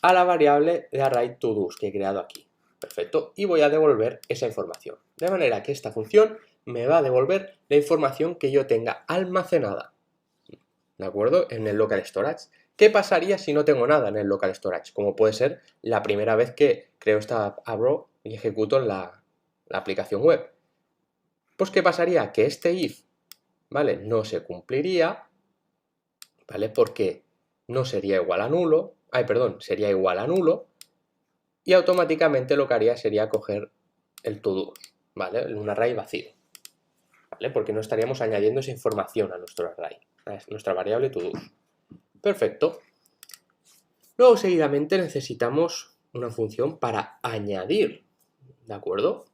a la variable de array toDos que he creado aquí. Perfecto. Y voy a devolver esa información. De manera que esta función me va a devolver la información que yo tenga almacenada, ¿de acuerdo? En el local storage. ¿Qué pasaría si no tengo nada en el local storage? Como puede ser la primera vez que creo abro y ejecuto la aplicación web. Pues ¿qué pasaría? Que este if, ¿vale? No se cumpliría, ¿vale? Porque no sería igual a nulo, sería igual a nulo y automáticamente lo que haría sería coger el toDos, ¿vale? Un array vacío, ¿vale? Porque no estaríamos añadiendo esa información a nuestro array, a nuestra variable todos. Perfecto. Luego, seguidamente, necesitamos una función para añadir, ¿de acuerdo?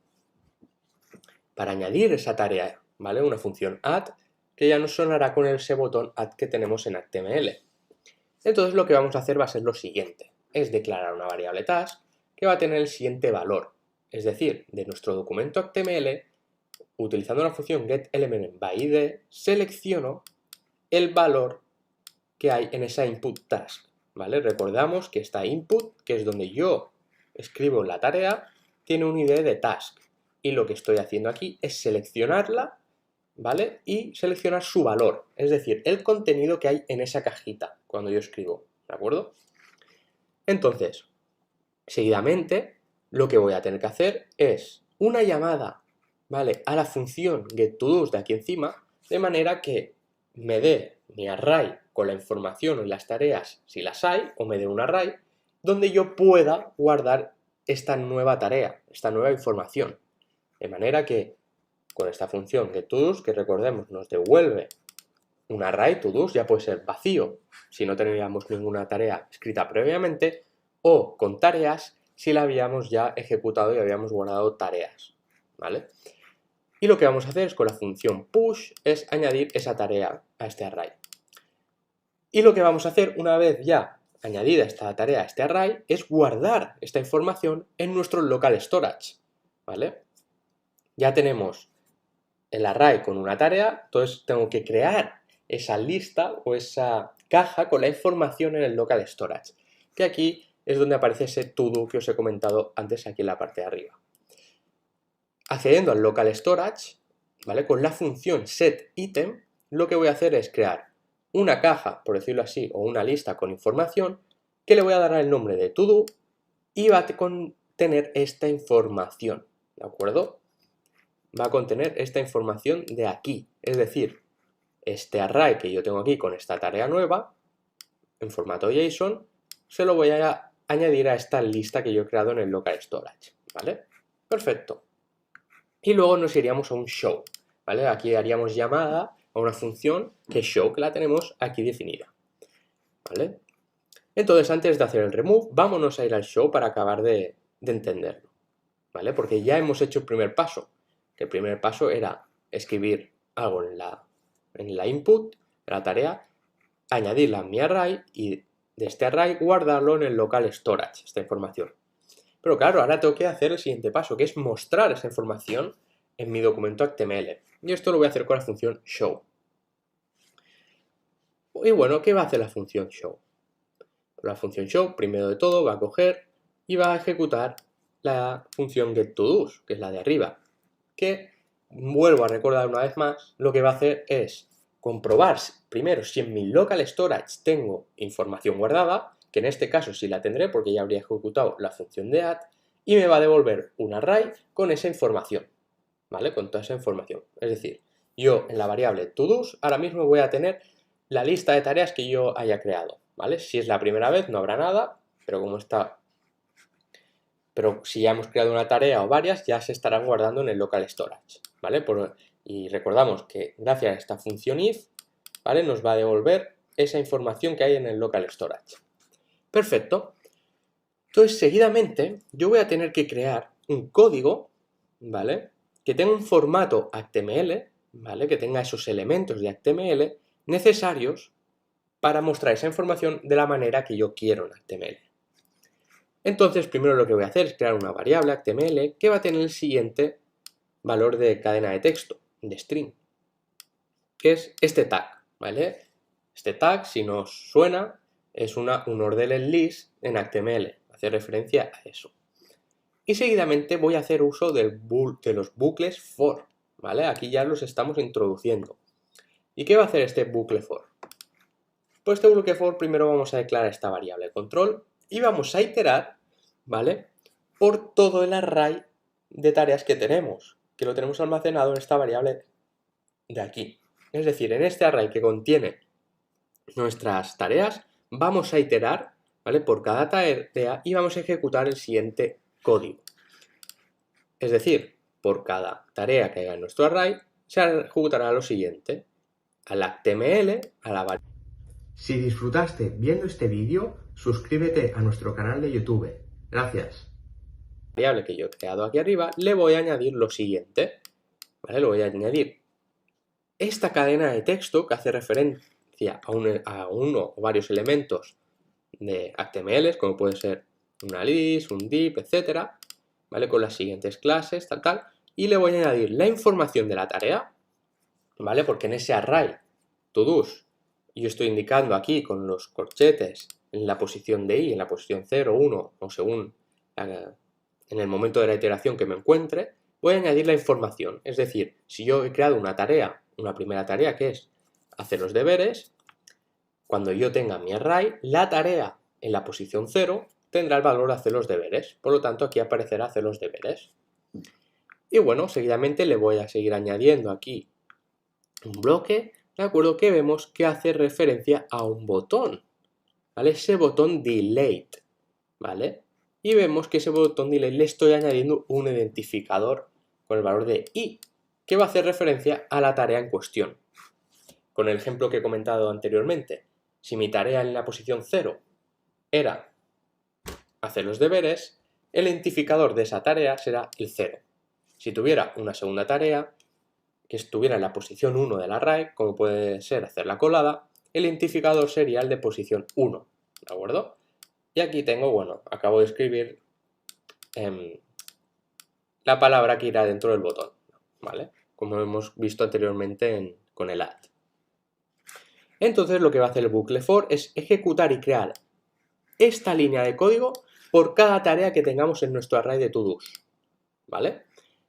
Para añadir esa tarea, ¿vale? Una función add que ya nos sonará con ese botón add que tenemos en HTML. Entonces lo que vamos a hacer va a ser lo siguiente, es declarar una variable task que va a tener el siguiente valor, es decir, de nuestro documento HTML, utilizando la función getElementById, selecciono el valor que hay en esa input task, ¿vale? Recordamos que esta input, que es donde yo escribo la tarea, tiene un ID de task, y lo que estoy haciendo aquí es seleccionarla, ¿vale? Y seleccionar su valor, es decir, el contenido que hay en esa cajita cuando yo escribo, ¿de acuerdo? Entonces, seguidamente, lo que voy a tener que hacer es una llamada, ¿vale? A la función getToDos de aquí encima, de manera que me dé mi array con la información o las tareas si las hay, o me dé un array donde yo pueda guardar esta nueva tarea, esta nueva información. De manera que con esta función getToDos, que recordemos nos devuelve un array todos, ya puede ser vacío si no teníamos ninguna tarea escrita previamente, o con tareas si la habíamos ya ejecutado y habíamos guardado tareas, ¿vale? Y lo que vamos a hacer es con la función push es añadir esa tarea a este array. Y lo que vamos a hacer una vez ya añadida esta tarea a este array es guardar esta información en nuestro local storage, ¿vale? Ya tenemos el array con una tarea, entonces tengo que crear esa lista o esa caja con la información en el local storage, que aquí es donde aparece ese todo que os he comentado antes aquí en la parte de arriba. Accediendo al local storage, ¿vale? Con la función setItem, lo que voy a hacer es crear una caja, por decirlo así, o una lista con información, que le voy a dar el nombre de todo y va a contener esta información, ¿de acuerdo? Va a contener esta información de aquí, es decir, este array que yo tengo aquí con esta tarea nueva, en formato JSON, se lo voy a añadir a esta lista que yo he creado en el local storage, ¿vale? Perfecto. Y luego nos iríamos a un show, ¿vale? Aquí haríamos llamada a una función que show, que la tenemos aquí definida, ¿vale? Entonces, antes de hacer el remove, vámonos a ir al show para acabar de entenderlo, ¿vale? Porque ya hemos hecho el primer paso, que el primer paso era escribir algo en la input de la tarea, añadirla a mi array y de este array guardarlo en el local storage, esta información. Pero claro, ahora tengo que hacer el siguiente paso, que es mostrar esa información en mi documento HTML. Y esto lo voy a hacer con la función show. Y bueno, ¿qué va a hacer la función show? La función show, primero de todo, va a coger y va a ejecutar la función getToDos, que es la de arriba, que, vuelvo a recordar una vez más, lo que va a hacer es comprobar primero si en mi local storage tengo información guardada, que en este caso sí la tendré porque ya habría ejecutado la función de add, y me va a devolver un array con esa información, ¿vale? Con toda esa información. Es decir, yo en la variable todos ahora mismo voy a tener la lista de tareas que yo haya creado, ¿vale? Si es la primera vez no habrá nada, pero como está... Pero si ya hemos creado una tarea o varias, ya se estarán guardando en el local storage, ¿vale? Y recordamos que gracias a esta función if, ¿vale? Nos va a devolver esa información que hay en el local storage. Perfecto. Entonces, seguidamente, yo voy a tener que crear un código, ¿vale? Que tenga un formato HTML, ¿vale? Que tenga esos elementos de HTML necesarios para mostrar esa información de la manera que yo quiero en HTML. Entonces, primero lo que voy a hacer es crear una variable HTML que va a tener el siguiente valor de cadena de texto, de string, que es este tag, ¿vale? Este tag, si nos suena, es un ordered list en HTML, hace referencia a eso. Y seguidamente voy a hacer uso de los bucles for, ¿vale? Aquí ya los estamos introduciendo. ¿Y qué va a hacer este bucle for? Pues este bucle for primero vamos a declarar esta variable control y vamos a iterar, ¿vale? Por todo el array de tareas que tenemos, que lo tenemos almacenado en esta variable de aquí. Es decir, en este array que contiene nuestras tareas, vamos a iterar, ¿vale? Por cada tarea y vamos a ejecutar el siguiente código. Es decir, por cada tarea que haya en nuestro array, se ejecutará lo siguiente: al HTML, a la variable. Si disfrutaste viendo este vídeo, suscríbete a nuestro canal de YouTube. Gracias. Variable que yo he creado aquí arriba, le voy a añadir lo siguiente, ¿vale? Le voy a añadir esta cadena de texto que hace referencia a uno o varios elementos de HTML, como puede ser una list, un div, etcétera, ¿vale? Con las siguientes clases, tal, y le voy a añadir la información de la tarea, ¿vale? Porque en ese array todos yo estoy indicando aquí con los corchetes en la posición de i, en la posición 0, 1 o según en el momento de la iteración que me encuentre, voy a añadir la información. Es decir, si yo he creado una tarea, una primera tarea que es hacer los deberes, cuando yo tenga mi array, la tarea en la posición 0 tendrá el valor de hacer los deberes. Por lo tanto, aquí aparecerá hacer los deberes. Y bueno, seguidamente le voy a seguir añadiendo aquí un bloque, de acuerdo, que vemos que hace referencia a un botón, ¿vale? Ese botón delete, ¿vale? Y vemos que ese botón delete le estoy añadiendo un identificador con el valor de i, que va a hacer referencia a la tarea en cuestión. Con el ejemplo que he comentado anteriormente, si mi tarea en la posición 0 era hacer los deberes, el identificador de esa tarea será el 0. Si tuviera una segunda tarea que estuviera en la posición 1 del array, como puede ser hacer la colada, el identificador sería el de posición 1, ¿de acuerdo? Y aquí tengo, bueno, acabo de escribir la palabra que irá dentro del botón, ¿vale? Como hemos visto anteriormente con el add. Entonces lo que va a hacer el bucle for es ejecutar y crear esta línea de código por cada tarea que tengamos en nuestro array de todos, ¿vale?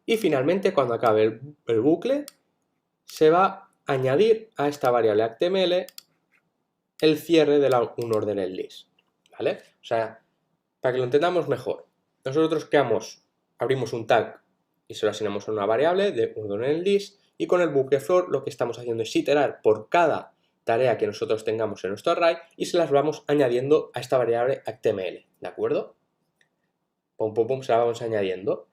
Y finalmente, cuando acabe el bucle, se va a añadir a esta variable HTML el cierre de un ordered list, ¿vale? O sea, para que lo entendamos mejor, nosotros abrimos un tag y se lo asignamos a una variable de ordered list, y con el bucle for lo que estamos haciendo es iterar por cada tarea que nosotros tengamos en nuestro array y se las vamos añadiendo a esta variable HTML, ¿de acuerdo? Pum, pum, pum, se la vamos añadiendo.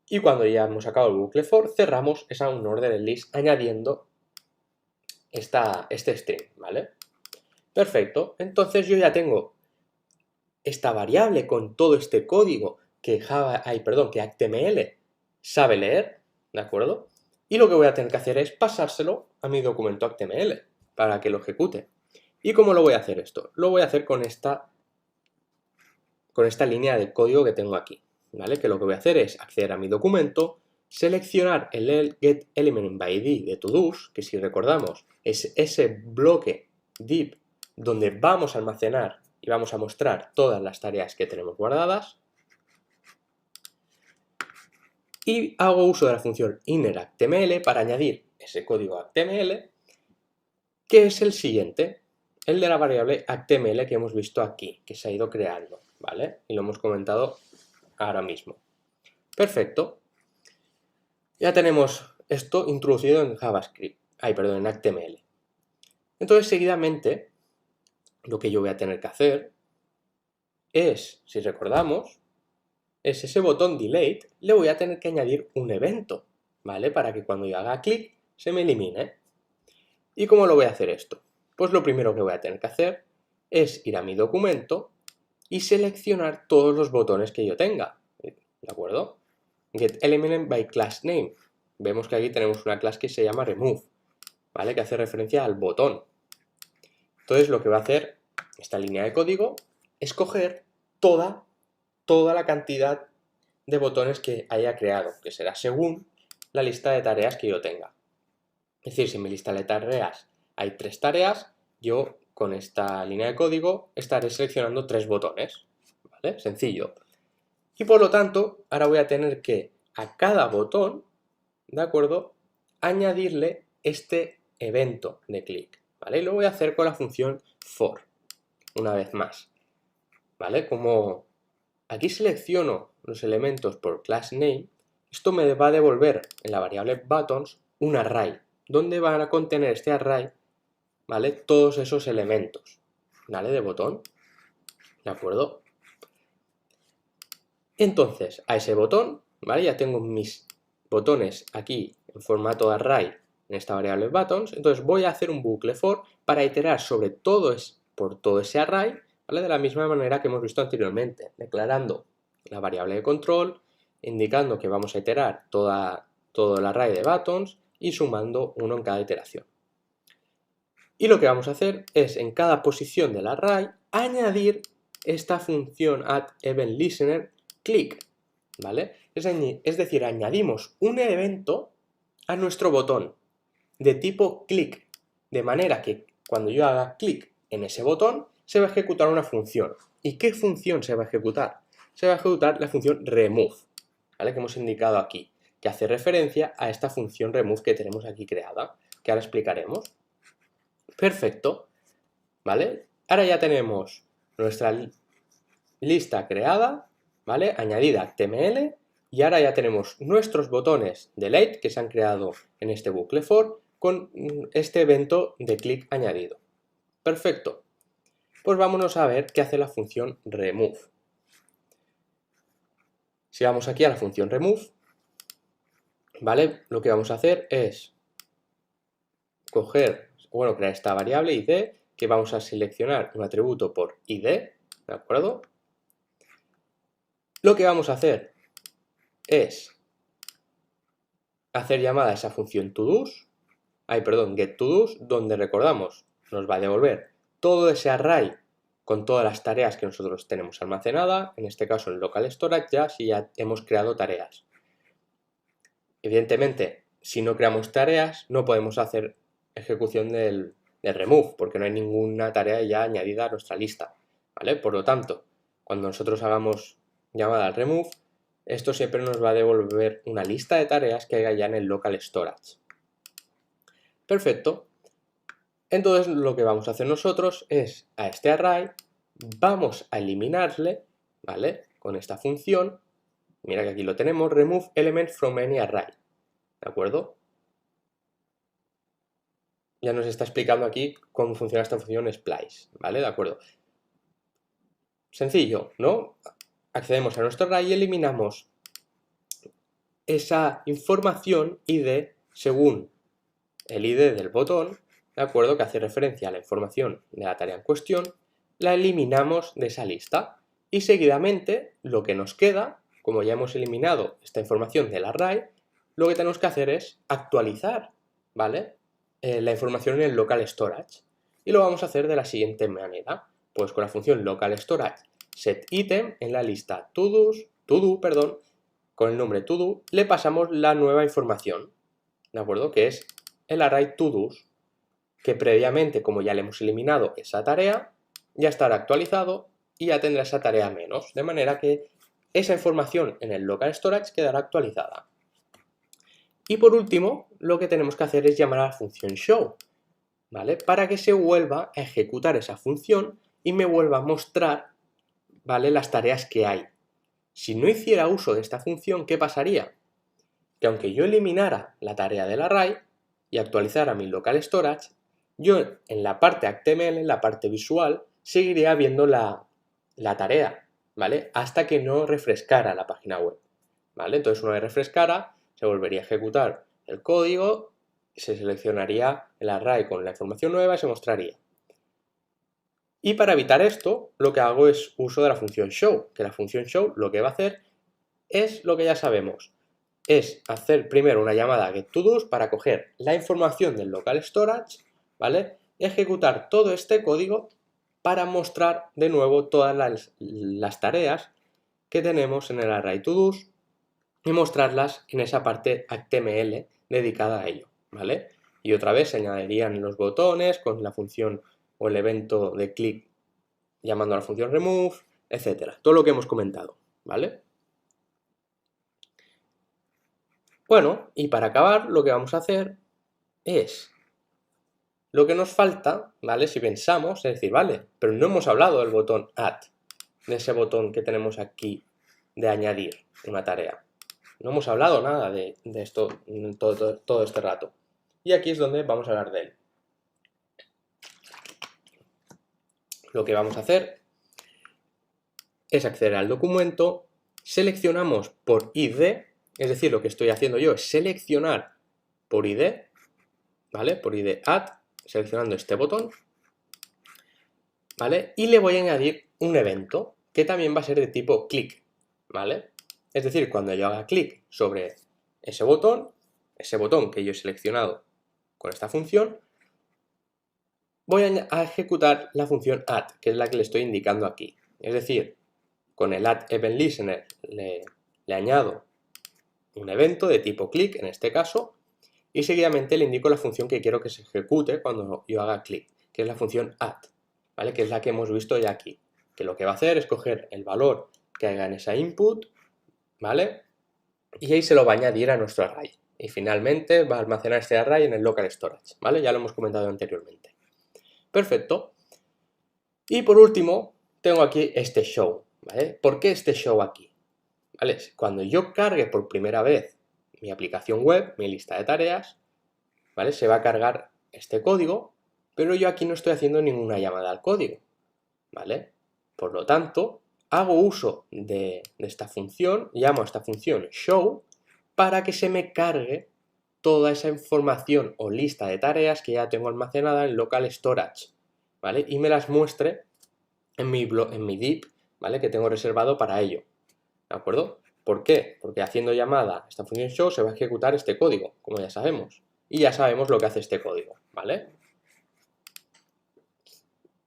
Y cuando ya hemos acabado el bucle for, cerramos esa ordered list añadiendo este string, ¿vale? Perfecto, entonces yo ya tengo esta variable con todo este código que HTML sabe leer, ¿de acuerdo? Y lo que voy a tener que hacer es pasárselo a mi documento HTML para que lo ejecute. ¿Y cómo lo voy a hacer esto? Lo voy a hacer con esta línea de código que tengo aquí, ¿vale? Que lo que voy a hacer es acceder a mi documento, seleccionar el getElementById de todos, que si recordamos es ese bloque div donde vamos a almacenar y vamos a mostrar todas las tareas que tenemos guardadas. Y hago uso de la función innerHTML para añadir ese código HTML, que es el siguiente, el de la variable HTML que hemos visto aquí, que se ha ido creando, ¿vale? Y lo hemos comentado ahora mismo. Perfecto. Ya tenemos esto introducido en JavaScript, en HTML. Entonces, seguidamente, lo que yo voy a tener que hacer es, si recordamos, es ese botón delete, le voy a tener que añadir un evento, ¿vale? Para que cuando yo haga clic se me elimine. ¿Y cómo lo voy a hacer esto? Pues lo primero que voy a tener que hacer es ir a mi documento y seleccionar todos los botones que yo tenga, ¿de acuerdo? getElementByClassName. Vemos que aquí tenemos una clase que se llama remove, ¿vale? Que hace referencia al botón. Entonces lo que va a hacer esta línea de código es coger toda la cantidad de botones que haya creado, que será según la lista de tareas que yo tenga. Es decir, si en mi lista de tareas hay 3 tareas, yo con esta línea de código estaré seleccionando 3 botones, ¿vale? Sencillo. Y por lo tanto, ahora voy a tener que a cada botón, ¿de acuerdo?, añadirle este evento de clic, ¿vale? Y lo voy a hacer con la función for, una vez más, ¿vale? Como aquí selecciono los elementos por class name, esto me va a devolver en la variable buttons un array, donde van a contener este array, ¿vale?, todos esos elementos, ¿vale?, de botón, ¿de acuerdo? Entonces, a ese botón, ¿vale?, ya tengo mis botones aquí en formato array en esta variable buttons, entonces voy a hacer un bucle for para iterar sobre por todo ese array, ¿vale? De la misma manera que hemos visto anteriormente, declarando la variable de control, indicando que vamos a iterar todo el array de buttons y sumando uno en cada iteración. Y lo que vamos a hacer es en cada posición del array añadir esta función addEventListener click, ¿vale? Es decir, añadimos un evento a nuestro botón de tipo click, de manera que cuando yo haga clic en ese botón se va a ejecutar una función. ¿Y qué función se va a ejecutar? Se va a ejecutar la función remove, ¿vale? Que hemos indicado aquí, que hace referencia a esta función remove que tenemos aquí creada, que ahora explicaremos. Perfecto, ¿vale? Ahora ya tenemos nuestra lista creada, ¿vale? Añadida HTML, y ahora ya tenemos nuestros botones de late que se han creado en este bucle for con este evento de clic añadido. Perfecto. Pues vámonos a ver qué hace la función remove. Si vamos aquí a la función remove, ¿vale? Lo que vamos a hacer es crear esta variable id, que vamos a seleccionar un atributo por id, ¿de acuerdo? Lo que vamos a hacer es hacer llamada a esa función getToDo's, donde recordamos nos va a devolver todo ese array con todas las tareas que nosotros tenemos almacenada, en este caso en local storage si ya hemos creado tareas. Evidentemente, si no creamos tareas, no podemos hacer ejecución del remove, porque no hay ninguna tarea ya añadida a nuestra lista, ¿vale? Por lo tanto, cuando nosotros hagamos llamada al remove, esto siempre nos va a devolver una lista de tareas que haya ya en el local storage. Perfecto. Entonces lo que vamos a hacer nosotros es a este array vamos a eliminarle, ¿vale? Con esta función, mira que aquí lo tenemos, remove element from any array, ¿de acuerdo? Ya nos está explicando aquí cómo funciona esta función splice, ¿vale? De acuerdo. Sencillo, ¿no? Accedemos a nuestro array y eliminamos esa información id según el id del botón, ¿de acuerdo? Que hace referencia a la información de la tarea en cuestión, la eliminamos de esa lista y seguidamente lo que nos queda, como ya hemos eliminado esta información del array, lo que tenemos que hacer es actualizar, ¿vale? La información en el local storage y lo vamos a hacer de la siguiente manera, pues con la función local storage setItem en la lista todo, con el nombre todo le pasamos la nueva información, ¿de acuerdo? Que es el array todos, que previamente, como ya le hemos eliminado esa tarea, ya estará actualizado y ya tendrá esa tarea menos, de manera que esa información en el local storage quedará actualizada. Y por último, lo que tenemos que hacer es llamar a la función show, ¿vale? Para que se vuelva a ejecutar esa función y me vuelva a mostrar, ¿vale? Las tareas que hay. Si no hiciera uso de esta función, ¿qué pasaría? Que aunque yo eliminara la tarea del array y actualizara mi local storage, yo en la parte HTML, en la parte visual, seguiría viendo la tarea, ¿vale? Hasta que no refrescara la página web, ¿vale? Entonces una vez refrescara, se volvería a ejecutar el código, se seleccionaría el array con la información nueva y se mostraría. Y para evitar esto, lo que hago es uso de la función show, que la función show lo que va a hacer es lo que ya sabemos, es hacer primero una llamada a getToDo's para coger la información del local storage, ¿vale? Ejecutar todo este código para mostrar de nuevo todas las tareas que tenemos en el array toDo's y mostrarlas en esa parte HTML dedicada a ello, ¿vale? Y otra vez se añadirían los botones con la función o el evento de clic llamando a la función remove, etcétera. Todo lo que hemos comentado, ¿vale? Bueno, y para acabar lo que vamos a hacer es lo que nos falta, ¿vale? Si pensamos, es decir, vale, pero no hemos hablado del botón add, de ese botón que tenemos aquí de añadir una tarea. No hemos hablado nada de esto todo este rato. Y aquí es donde vamos a hablar de él. Lo que vamos a hacer es acceder al documento, seleccionamos por ID Es decir, lo que estoy haciendo yo es seleccionar por ID, ¿vale? Por ID add, seleccionando este botón, ¿vale? Y le voy a añadir un evento que también va a ser de tipo click, ¿vale? Es decir, cuando yo haga clic sobre ese botón que yo he seleccionado con esta función, voy a ejecutar la función add, que es la que le estoy indicando aquí. Es decir, con el add event listener le añado un evento de tipo click, en este caso, y seguidamente le indico la función que quiero que se ejecute cuando yo haga clic, que es la función add, ¿vale? Que es la que hemos visto ya aquí, que lo que va a hacer es coger el valor que haga en esa input, ¿vale? Y ahí se lo va a añadir a nuestro array. Y finalmente va a almacenar este array en el local storage, ¿vale? Ya lo hemos comentado anteriormente. Perfecto. Y por último, tengo aquí este show, ¿vale? ¿Por qué este show aquí? ¿Vale? Cuando yo cargue por primera vez mi aplicación web, mi lista de tareas, ¿vale? Se va a cargar este código, pero yo aquí no estoy haciendo ninguna llamada al código, ¿vale? Por lo tanto, hago uso de esta función, llamo a esta función show, para que se me cargue toda esa información o lista de tareas que ya tengo almacenada en local storage, ¿vale? Y me las muestre en mi div, ¿vale? Que tengo reservado para ello, ¿de acuerdo? ¿Por qué? Porque haciendo llamada a esta función show se va a ejecutar este código, como ya sabemos. Y ya sabemos lo que hace este código, ¿vale?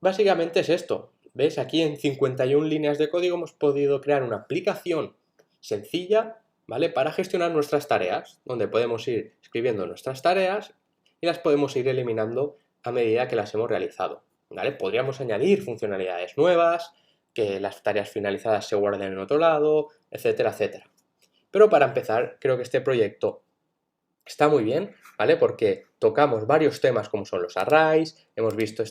Básicamente es esto. ¿Ves? Aquí en 51 líneas de código hemos podido crear una aplicación sencilla, ¿vale? Para gestionar nuestras tareas, donde podemos ir escribiendo nuestras tareas y las podemos ir eliminando a medida que las hemos realizado, ¿vale? Podríamos añadir funcionalidades nuevas, que las tareas finalizadas se guarden en otro lado, etcétera, etcétera. Pero para empezar, creo que este proyecto está muy bien, ¿vale? Porque tocamos varios temas como son los arrays, hemos visto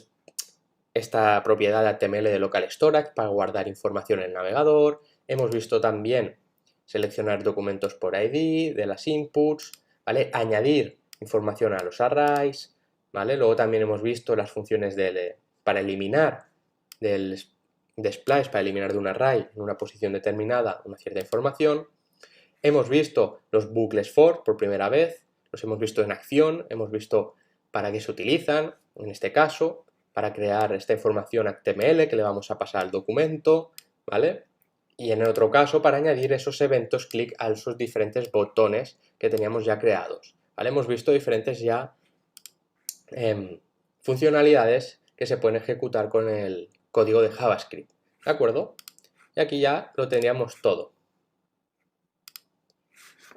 esta propiedad de HTML de local storage para guardar información en el navegador, hemos visto también seleccionar documentos por ID, de las inputs, ¿vale? Añadir información a los arrays, ¿vale? Luego también hemos visto las funciones para eliminar de splice, para eliminar de un array en una posición determinada una cierta información. Hemos visto los bucles for por primera vez, los hemos visto en acción, hemos visto para qué se utilizan, en este caso, para crear esta información HTML que le vamos a pasar al documento, ¿vale? Y en el otro caso, para añadir esos eventos clic a esos diferentes botones que teníamos ya creados, ¿vale? Hemos visto diferentes ya funcionalidades que se pueden ejecutar con el código de JavaScript, ¿de acuerdo? Y aquí ya lo tendríamos todo.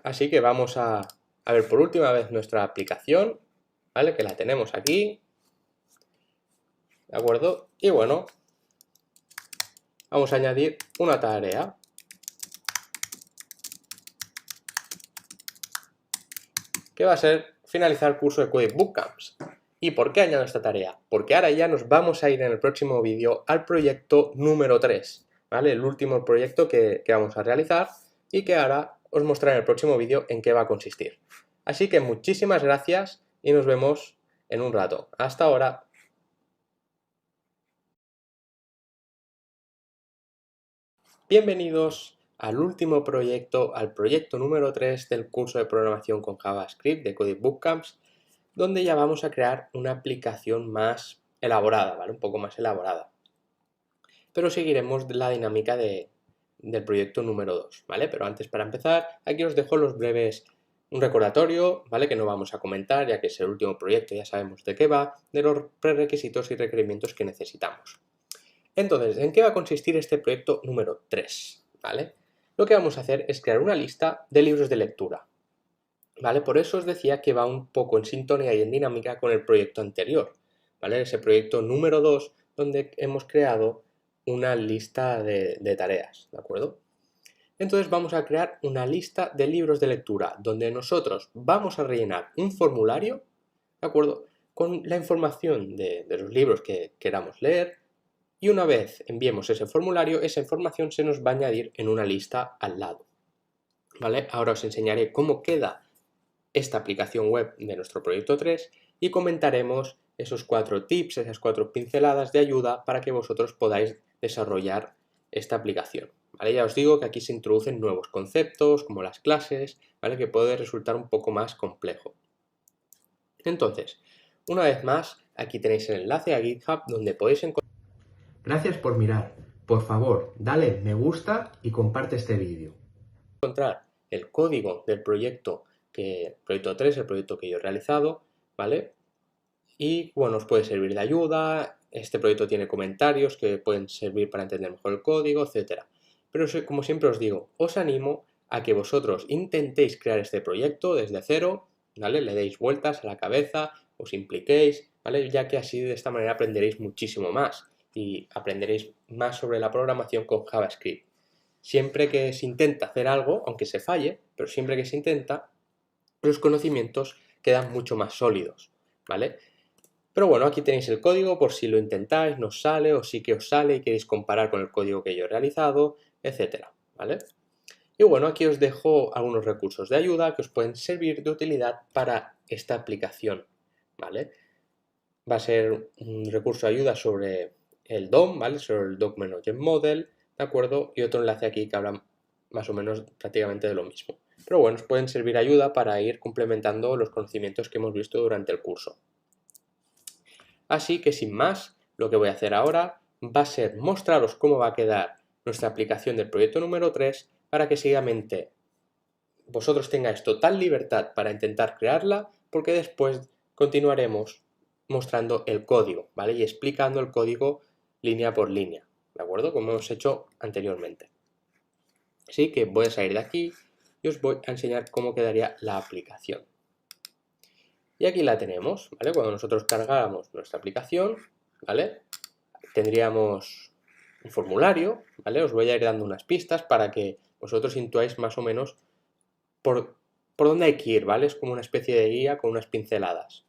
Así que vamos a ver por última vez nuestra aplicación, ¿vale? Que la tenemos aquí, ¿de acuerdo? Y bueno, vamos a añadir una tarea. Que va a ser finalizar el curso de Coding Bootcamps. ¿Y por qué añado esta tarea? Porque ahora ya nos vamos a ir en el próximo vídeo al proyecto número 3, ¿vale? El último proyecto que vamos a realizar y que ahora os mostraré en el próximo vídeo en qué va a consistir. Así que muchísimas gracias y nos vemos en un rato. Hasta ahora. Bienvenidos al último proyecto, al proyecto número 3 del curso de programación con JavaScript de Coding Bootcamps, donde ya vamos a crear una aplicación más elaborada, ¿vale? Un poco más elaborada. Pero seguiremos la dinámica del proyecto número 2, ¿vale? Pero antes, para empezar, aquí os dejo un recordatorio, ¿vale? Que no vamos a comentar, ya que es el último proyecto, ya sabemos de qué va, de los prerequisitos y requerimientos que necesitamos. Entonces, ¿en qué va a consistir este proyecto número 3? ¿Vale? Lo que vamos a hacer es crear una lista de libros de lectura, ¿vale? Por eso os decía que va un poco en sintonía y en dinámica con el proyecto anterior, ¿vale? Ese proyecto número 2, donde hemos creado una lista de tareas, ¿de acuerdo? Entonces vamos a crear una lista de libros de lectura, donde nosotros vamos a rellenar un formulario, ¿de acuerdo? Con la información de los libros que queramos leer, y una vez enviemos ese formulario, esa información se nos va a añadir en una lista al lado, ¿vale? Ahora os enseñaré cómo queda esta aplicación web de nuestro proyecto 3 y comentaremos esos 4 tips, esas 4 pinceladas de ayuda para que vosotros podáis desarrollar esta aplicación, ¿vale? Ya os digo que aquí se introducen nuevos conceptos, como las clases, ¿vale? Que puede resultar un poco más complejo. Entonces, una vez más, aquí tenéis el enlace a GitHub donde podéis encontrar... Gracias por mirar. Por favor, dale me gusta y comparte este vídeo. Encontrar el código del proyecto 3, el proyecto que yo he realizado, ¿vale? Y bueno, os puede servir de ayuda. Este proyecto tiene comentarios que pueden servir para entender mejor el código, etc. Pero como siempre os digo, os animo a que vosotros intentéis crear este proyecto desde cero, ¿vale? Le deis vueltas a la cabeza, os impliquéis, ¿vale? Ya que así de esta manera aprenderéis muchísimo más y aprenderéis más sobre la programación con JavaScript. Siempre que se intenta hacer algo, aunque se falle, pero siempre que se intenta, los conocimientos quedan mucho más sólidos, ¿vale? Pero bueno, aquí tenéis el código por si lo intentáis, no os sale o sí que os sale y queréis comparar con el código que yo he realizado, etcétera, ¿vale? Y bueno, aquí os dejo algunos recursos de ayuda que os pueden servir de utilidad para esta aplicación, ¿vale? Va a ser un recurso de ayuda sobre el DOM, ¿vale? Sobre el Document Object Model, ¿de acuerdo? Y otro enlace aquí que habla más o menos prácticamente de lo mismo. Pero bueno, os pueden servir ayuda para ir complementando los conocimientos que hemos visto durante el curso. Así que sin más, lo que voy a hacer ahora va a ser mostraros cómo va a quedar nuestra aplicación del proyecto número 3 para que seguidamente vosotros tengáis total libertad para intentar crearla, porque después continuaremos mostrando el código, ¿vale? Y explicando el código línea por línea, ¿de acuerdo? Como hemos hecho anteriormente. Así que voy a salir de aquí y os voy a enseñar cómo quedaría la aplicación. Y aquí la tenemos, ¿vale? Cuando nosotros cargáramos nuestra aplicación, ¿vale? Tendríamos un formulario, ¿vale? Os voy a ir dando unas pistas para que vosotros intuáis más o menos por dónde hay que ir, ¿vale? Es como una especie de guía con unas pinceladas.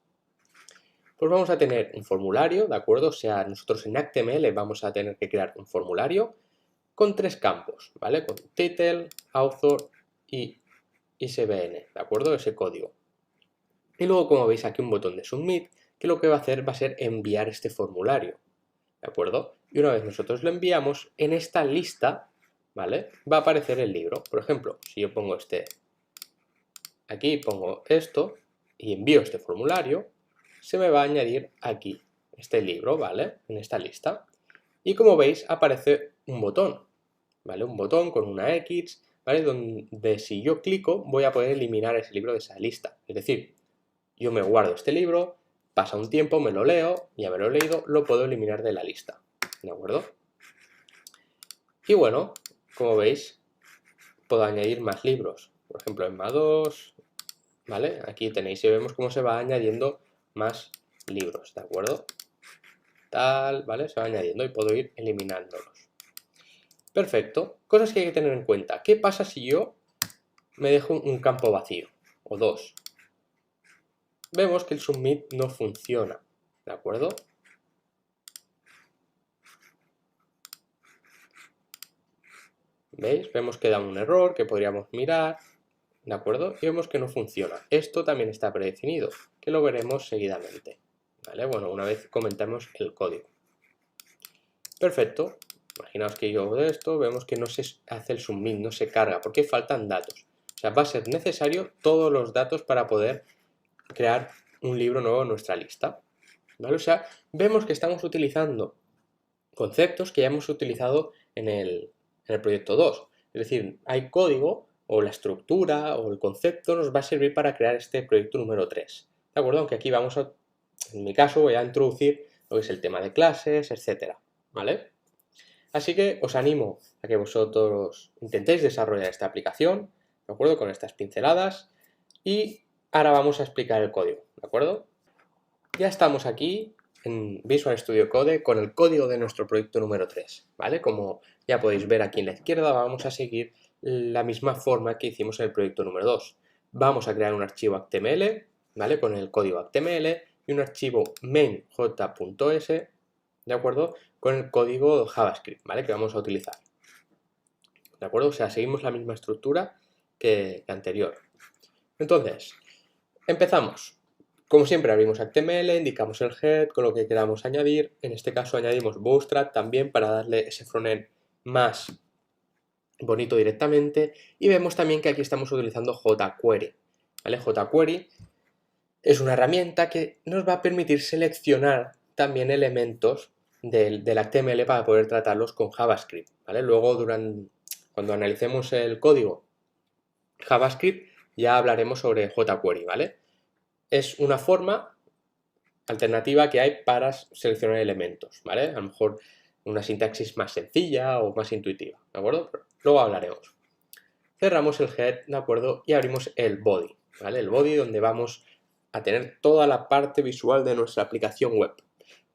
Pues vamos a tener un formulario, ¿de acuerdo? O sea, nosotros en HTML vamos a tener que crear un formulario con 3 campos, ¿vale? Con title, author y ISBN, ¿de acuerdo? Ese código. Y luego, como veis aquí, un botón de submit, que lo que va a hacer va a ser enviar este formulario, ¿de acuerdo? Y una vez nosotros lo enviamos, en esta lista, ¿vale? Va a aparecer el libro. Por ejemplo, si yo pongo aquí pongo esto y envío este formulario, se me va a añadir aquí este libro, ¿vale? En esta lista. Y como veis, aparece un botón, ¿vale? Un botón con una X, ¿vale? Donde si yo clico, voy a poder eliminar ese libro de esa lista. Es decir, yo me guardo este libro, pasa un tiempo, me lo leo, ya me lo he leído, lo puedo eliminar de la lista, ¿de acuerdo? Y bueno, como veis, puedo añadir más libros, por ejemplo, en MA2, ¿vale? Aquí tenéis y vemos cómo se va añadiendo más libros, ¿de acuerdo? Tal, ¿vale? Se va añadiendo y puedo ir eliminándolos. Perfecto. Cosas que hay que tener en cuenta. ¿Qué pasa si yo me dejo un campo vacío? O dos. Vemos que el submit no funciona, ¿de acuerdo? ¿Veis? Vemos que da un error que podríamos mirar, ¿de acuerdo? Y vemos que no funciona. Esto también está predefinido, que lo veremos seguidamente, ¿vale? Bueno, una vez comentamos el código. Perfecto. Imaginaos que yo hago esto, vemos que no se hace el submit, no se carga, porque faltan datos. O sea, va a ser necesario todos los datos para poder crear un libro nuevo en nuestra lista, ¿vale? O sea, vemos que estamos utilizando conceptos que ya hemos utilizado en el proyecto 2. Es decir, hay código o la estructura o el concepto nos va a servir para crear este proyecto número 3. ¿De acuerdo? Aunque aquí vamos a, en mi caso, voy a introducir lo que es el tema de clases, etcétera, ¿vale? Así que os animo a que vosotros intentéis desarrollar esta aplicación, ¿de acuerdo? Con estas pinceladas y ahora vamos a explicar el código, ¿de acuerdo? Ya estamos aquí en Visual Studio Code con el código de nuestro proyecto número 3, ¿vale? Como ya podéis ver aquí en la izquierda, vamos a seguir la misma forma que hicimos en el proyecto número 2. Vamos a crear un archivo HTML, ¿vale? Con el código HTML y un archivo main.j.s, ¿de acuerdo? Con el código JavaScript, ¿vale? Que vamos a utilizar, ¿de acuerdo? O sea, seguimos la misma estructura que anterior. Entonces, empezamos. Como siempre, abrimos HTML, indicamos el head con lo que queramos añadir. En este caso añadimos Bootstrap también para darle ese frontend más bonito directamente, y vemos también que aquí estamos utilizando jQuery, ¿vale? jQuery es una herramienta que nos va a permitir seleccionar también elementos del HTML para poder tratarlos con JavaScript, ¿vale? Luego, cuando analicemos el código JavaScript, ya hablaremos sobre jQuery, ¿vale? Es una forma alternativa que hay para seleccionar elementos, ¿vale? A lo mejor una sintaxis más sencilla o más intuitiva, ¿de acuerdo? Pero luego hablaremos. Cerramos el head, ¿de acuerdo? Y abrimos el body, ¿vale? El body donde vamos a tener toda la parte visual de nuestra aplicación web.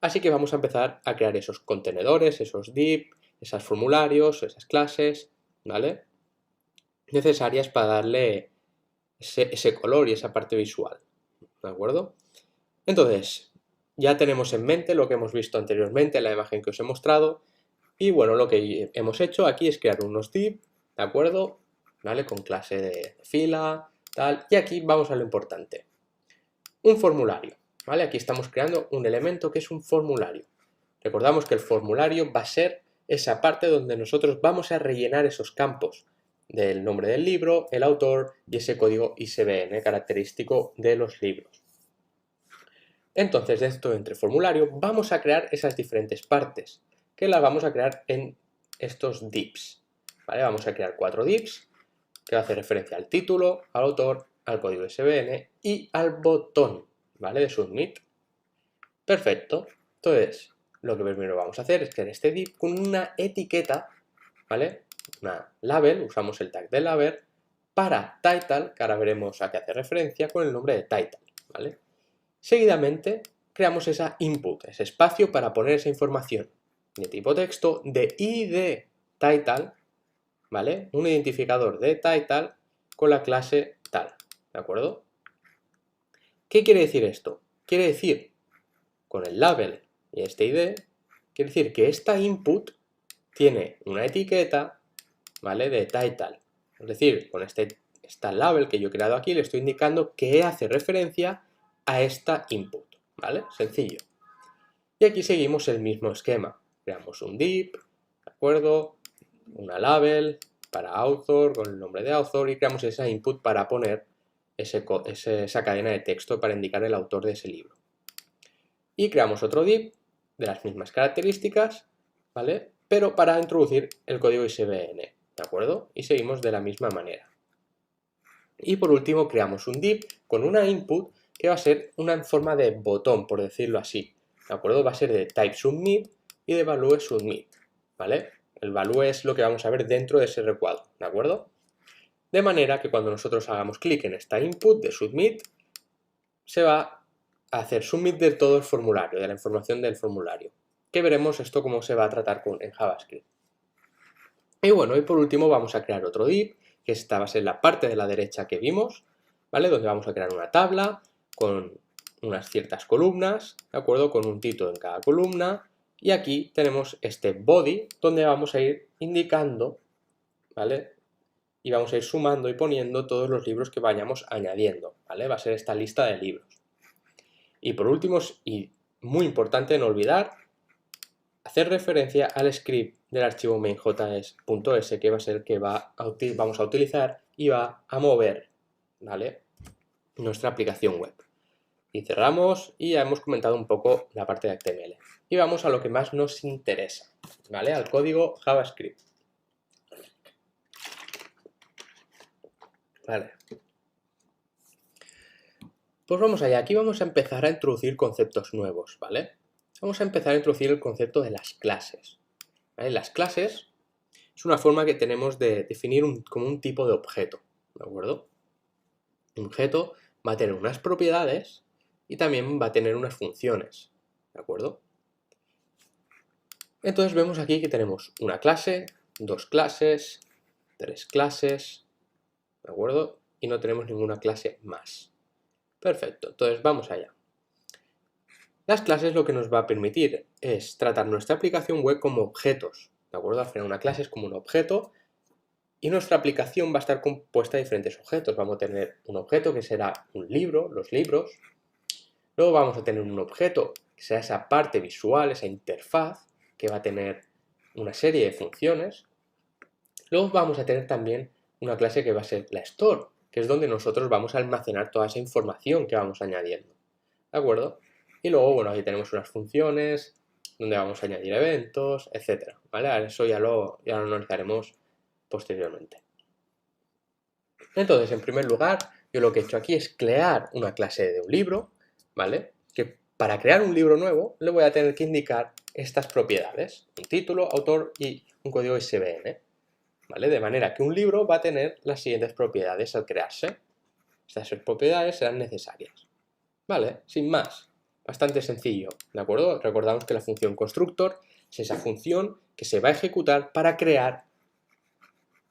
Así que vamos a empezar a crear esos contenedores, esos div, esos formularios, esas clases, ¿vale? Necesarias para darle ese color y esa parte visual, ¿de acuerdo? Entonces, ya tenemos en mente lo que hemos visto anteriormente en la imagen que os he mostrado. Y bueno, lo que hemos hecho aquí es crear unos div, ¿de acuerdo? ¿Vale? Con clase de fila, tal. Y aquí vamos a lo importante. Un formulario, ¿vale? Aquí estamos creando un elemento que es un formulario. Recordamos que el formulario va a ser esa parte donde nosotros vamos a rellenar esos campos del nombre del libro, el autor y ese código ISBN característico de los libros. Entonces, dentro entre formulario vamos a crear esas diferentes partes, que las vamos a crear en estos divs, ¿vale? Vamos a crear 4 divs, que va a hacer referencia al título, al autor, al código ISBN y al botón, ¿vale? De Submit. Perfecto. Entonces, lo que primero vamos a hacer es crear este div con una etiqueta, ¿vale? Una label, usamos el tag de label, para title, que ahora veremos a qué hace referencia, con el nombre de title, ¿vale? Seguidamente, creamos esa input, ese espacio para poner esa información de tipo texto, de ID title, ¿vale? Un identificador de title con la clase tal, ¿de acuerdo? ¿Qué quiere decir esto? Quiere decir, con el label y este ID, quiere decir que esta input tiene una etiqueta, ¿vale? De title. Es decir, con esta label que yo he creado aquí, le estoy indicando que hace referencia a esta input, ¿vale? Sencillo. Y aquí seguimos el mismo esquema. Creamos un div, ¿de acuerdo? Una label para author, con el nombre de author, y creamos esa input para poner esa cadena de texto para indicar el autor de ese libro. Y creamos otro div de las mismas características, ¿vale? Pero para introducir el código ISBN, ¿de acuerdo? Y seguimos de la misma manera. Y por último creamos un div con una input que va a ser una forma de botón, por decirlo así, ¿de acuerdo? Va a ser de type submit y de value submit, ¿vale? El value es lo que vamos a ver dentro de ese recuadro, ¿de acuerdo? De manera que cuando nosotros hagamos clic en esta input de submit, se va a hacer submit de todo el formulario, de la información del formulario, que veremos esto cómo se va a tratar en JavaScript. Y bueno, y por último vamos a crear otro div, que esta va a ser la parte de la derecha que vimos, ¿vale? Donde vamos a crear una tabla con unas ciertas columnas, ¿de acuerdo? Con un título en cada columna. Y aquí tenemos este body, donde vamos a ir indicando, ¿vale? Y vamos a ir sumando y poniendo todos los libros que vayamos añadiendo, ¿vale? Va a ser esta lista de libros. Y por último, y muy importante no olvidar, hacer referencia al script del archivo main.js.s, que va a ser el que vamos a utilizar y va a mover, ¿vale? Nuestra aplicación web. Y cerramos y ya hemos comentado un poco la parte de HTML. Y vamos a lo que más nos interesa, ¿vale? Al código JavaScript. Vale. Pues vamos allá, aquí vamos a empezar a introducir conceptos nuevos, ¿vale? Vamos a empezar a introducir el concepto de las clases, ¿vale? Las clases es una forma que tenemos de definir como un tipo de objeto, ¿de acuerdo? Un objeto va a tener unas propiedades y también va a tener unas funciones, ¿de acuerdo? Entonces vemos aquí que tenemos una clase, 2 clases, 3 clases, ¿de acuerdo? Y no tenemos ninguna clase más. Perfecto, entonces vamos allá. Las clases lo que nos va a permitir es tratar nuestra aplicación web como objetos, ¿de acuerdo? Al final una clase es como un objeto y nuestra aplicación va a estar compuesta de diferentes objetos. Vamos a tener un objeto que será un libro, los libros. Luego vamos a tener un objeto que será esa parte visual, esa interfaz, que va a tener una serie de funciones. Luego vamos a tener también una clase que va a ser la store, que es donde nosotros vamos a almacenar toda esa información que vamos añadiendo, ¿de acuerdo? Y luego, bueno, aquí tenemos unas funciones donde vamos a añadir eventos, etcétera, ¿vale? Eso ya lo analizaremos posteriormente. Entonces, en primer lugar, yo lo que he hecho aquí es crear una clase de un libro, ¿vale? Que para crear un libro nuevo le voy a tener que indicar estas propiedades, un título, autor y un código ISBN, ¿vale? De manera que un libro va a tener las siguientes propiedades al crearse. Estas propiedades serán necesarias, ¿vale? Sin más, bastante sencillo, ¿de acuerdo? Recordamos que la función constructor es esa función que se va a ejecutar para crear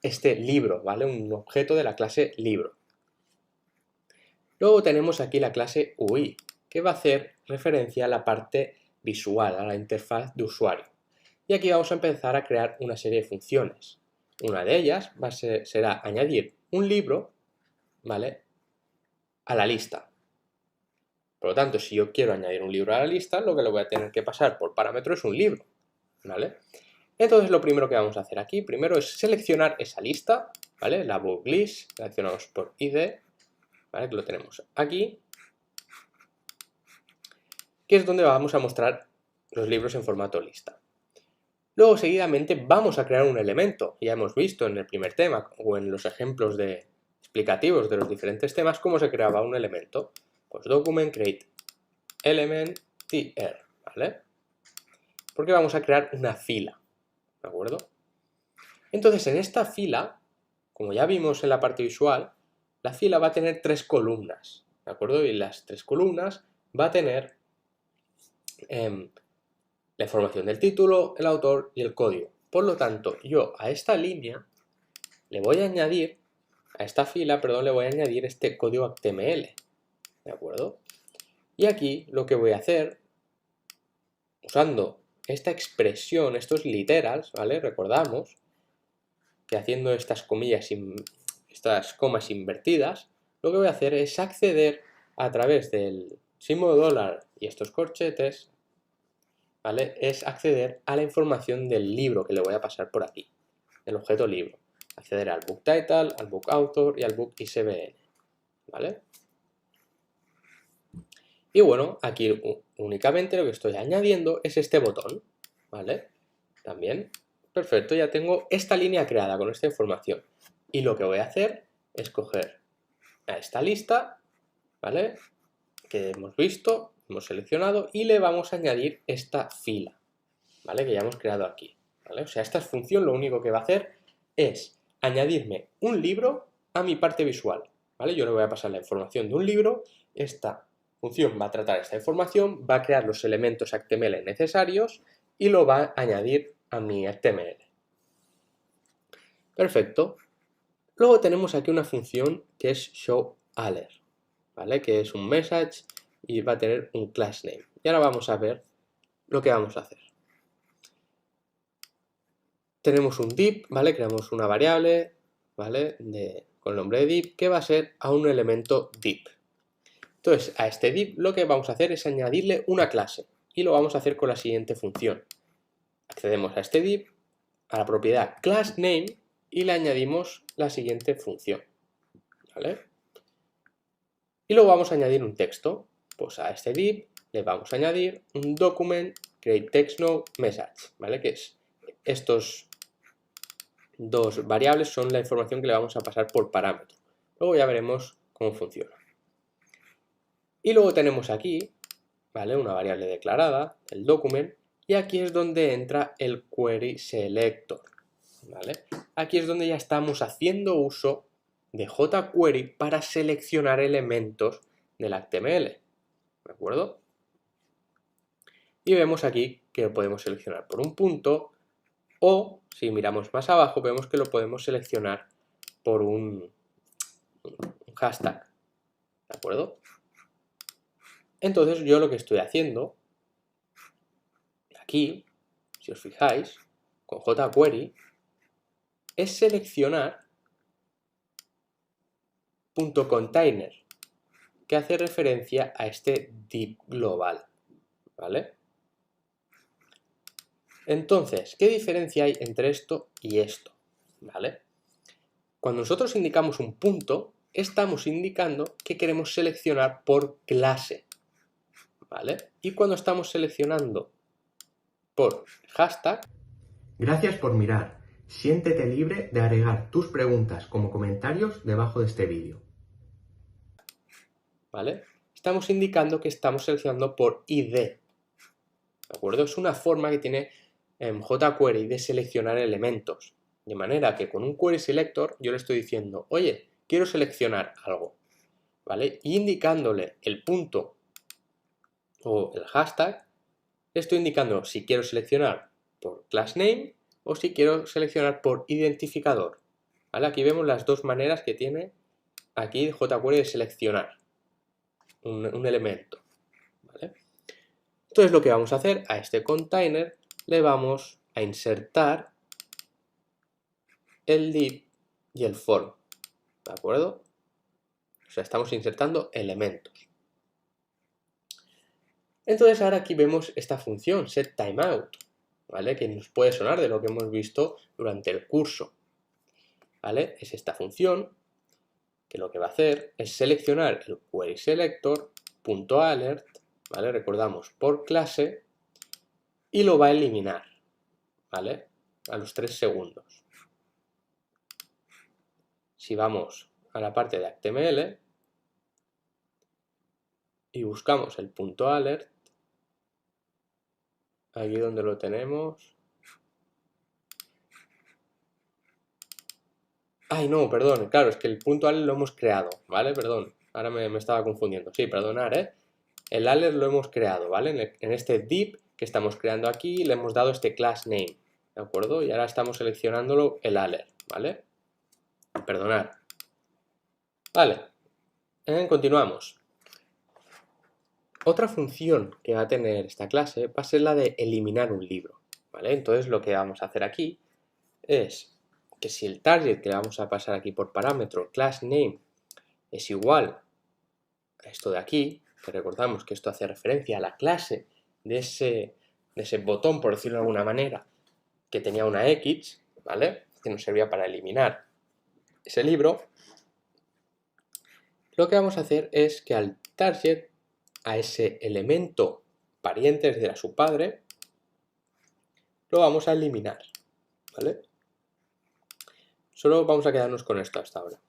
este libro, ¿vale? Un objeto de la clase libro. Luego tenemos aquí la clase UI, que va a hacer referencia a la parte visual, a la interfaz de usuario. Y aquí vamos a empezar a crear una serie de funciones. Una de ellas será añadir un libro, ¿vale?, a la lista. Por lo tanto, si yo quiero añadir un libro a la lista, lo que le voy a tener que pasar por parámetro es un libro, ¿vale? Entonces, lo primero que vamos a hacer aquí, primero es seleccionar esa lista, ¿vale? La book list, seleccionamos por ID, ¿vale?, que lo tenemos aquí, que es donde vamos a mostrar los libros en formato lista. Luego, seguidamente, vamos a crear un elemento. Ya hemos visto en el primer tema o en los ejemplos explicativos de los diferentes temas cómo se creaba un elemento. Pues document create element tr, ¿vale? Porque vamos a crear una fila, ¿de acuerdo? Entonces, en esta fila, como ya vimos en la parte visual, la fila va a tener 3 columnas, ¿de acuerdo? Y las 3 columnas va a tener la información del título, el autor y el código. Por lo tanto, yo a esta línea le voy a añadir, a esta fila, perdón, le voy a añadir este código HTML, ¿de acuerdo? Y aquí lo que voy a hacer, usando esta expresión, estos literals, ¿vale? Recordamos que haciendo estas comillas, estas comas invertidas, lo que voy a hacer es acceder a través del símbolo dólar y estos corchetes, ¿vale? Es acceder a la información del libro que le voy a pasar por aquí, el objeto libro. Acceder al book title, al book author y al book ISBN, ¿vale? Y bueno, aquí únicamente lo que estoy añadiendo es este botón, ¿vale? También, perfecto, ya tengo esta línea creada con esta información. Y lo que voy a hacer es coger a esta lista, ¿vale?, que hemos visto, hemos seleccionado, y le vamos a añadir esta fila, ¿vale?, que ya hemos creado aquí, ¿vale? O sea, esta función lo único que va a hacer es añadirme un libro a mi parte visual, ¿vale? Yo le voy a pasar la información de un libro, esta función va a tratar esta información, va a crear los elementos HTML necesarios y lo va a añadir a mi HTML. Perfecto. Luego tenemos aquí una función que es showAlert, ¿vale?, que es un message y va a tener un class name. Y ahora vamos a ver lo que vamos a hacer. Tenemos un div, ¿vale? Creamos una variable, ¿vale?, con el nombre de div, que va a ser a un elemento div. Entonces, a este div lo que vamos a hacer es añadirle una clase, y lo vamos a hacer con la siguiente función. Accedemos a este div, a la propiedad className, y le añadimos la siguiente función, ¿vale? Y luego vamos a añadir un texto. Pues a este div le vamos a añadir un document create text node message, ¿vale? Que es estos dos variables son la información que le vamos a pasar por parámetro. Luego ya veremos cómo funciona. Y luego tenemos aquí, ¿vale?, una variable declarada, el document, y aquí es donde entra el query selector, ¿vale? Aquí es donde ya estamos haciendo uso de jQuery para seleccionar elementos del HTML, ¿de acuerdo? Y vemos aquí que lo podemos seleccionar por un punto, o si miramos más abajo vemos que lo podemos seleccionar por un hashtag, ¿de acuerdo? Entonces yo lo que estoy haciendo aquí, si os fijáis, con jQuery, es seleccionar .container, que hace referencia a este div global, ¿vale? Entonces, ¿qué diferencia hay entre esto y esto? ¿vale? Cuando nosotros indicamos un punto, estamos indicando que queremos seleccionar por clase, ¿vale? Y cuando estamos seleccionando por hashtag, gracias por mirar. Siéntete libre de agregar tus preguntas como comentarios debajo de este vídeo, ¿vale? Estamos indicando que estamos seleccionando por ID, ¿de acuerdo? Es una forma que tiene jQuery de seleccionar elementos, de manera que con un query selector yo le estoy diciendo, oye, quiero seleccionar algo, ¿vale? Y indicándole el punto o el hashtag, le estoy indicando si quiero seleccionar por class name o si quiero seleccionar por identificador, ¿vale? Aquí vemos las dos maneras que tiene aquí jQuery de seleccionar un elemento, ¿vale? Entonces lo que vamos a hacer a este container le vamos a insertar el div y el form, ¿de acuerdo? O sea, estamos insertando elementos. Entonces ahora aquí vemos esta función, setTimeout, ¿vale? Que nos puede sonar de lo que hemos visto durante el curso, ¿vale? Es esta función que lo que va a hacer es seleccionar el querySelector.alert, ¿vale? Recordamos, por clase, y lo va a eliminar, ¿vale? A los 3 segundos. Si vamos a la parte de HTML y buscamos el punto alert, aquí donde lo tenemos. Ay, no, perdón, claro, es que el punto alert lo hemos creado, ¿vale? Perdón, ahora me estaba confundiendo. Sí, perdonar, ¿eh? El alert lo hemos creado, ¿vale? En este div que estamos creando aquí le hemos dado este class name, ¿de acuerdo? Y ahora estamos seleccionándolo el alert, ¿vale? Perdonar. Vale, continuamos. Otra función que va a tener esta clase va a ser la de eliminar un libro, ¿vale? Entonces lo que vamos a hacer aquí es que si el target que le vamos a pasar aquí por parámetro class name es igual a esto de aquí, que recordamos que esto hace referencia a la clase de ese botón, por decirlo de alguna manera, que tenía una X, ¿vale? Que nos servía para eliminar ese libro, lo que vamos a hacer es que al target, a ese elemento pariente, es decir, a su padre, lo vamos a eliminar, ¿vale? Solo vamos a quedarnos con esto hasta ahora.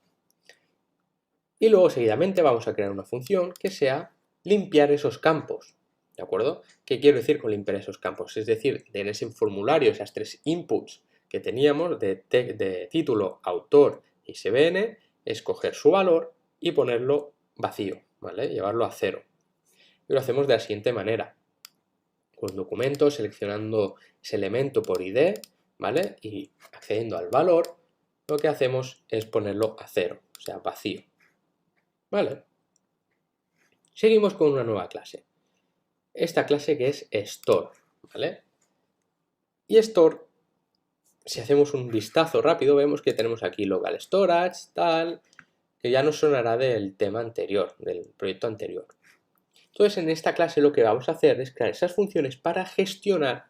Y luego seguidamente vamos a crear una función que sea limpiar esos campos, ¿de acuerdo? ¿Qué quiero decir con limpiar esos campos? Es decir, en ese formulario, esas 3 inputs que teníamos de título, autor y CBN, escoger su valor y ponerlo vacío, ¿vale? Llevarlo a 0. Y lo hacemos de la siguiente manera. Con documento, seleccionando ese elemento por ID, ¿vale? Y accediendo al valor, lo que hacemos es ponerlo a 0, o sea, vacío. ¿Vale? Seguimos con una nueva clase. Esta clase que es store, ¿vale? Y store, si hacemos un vistazo rápido, vemos que tenemos aquí local storage, tal, que ya nos sonará del tema anterior, del proyecto anterior. Entonces, en esta clase lo que vamos a hacer es crear esas funciones para gestionar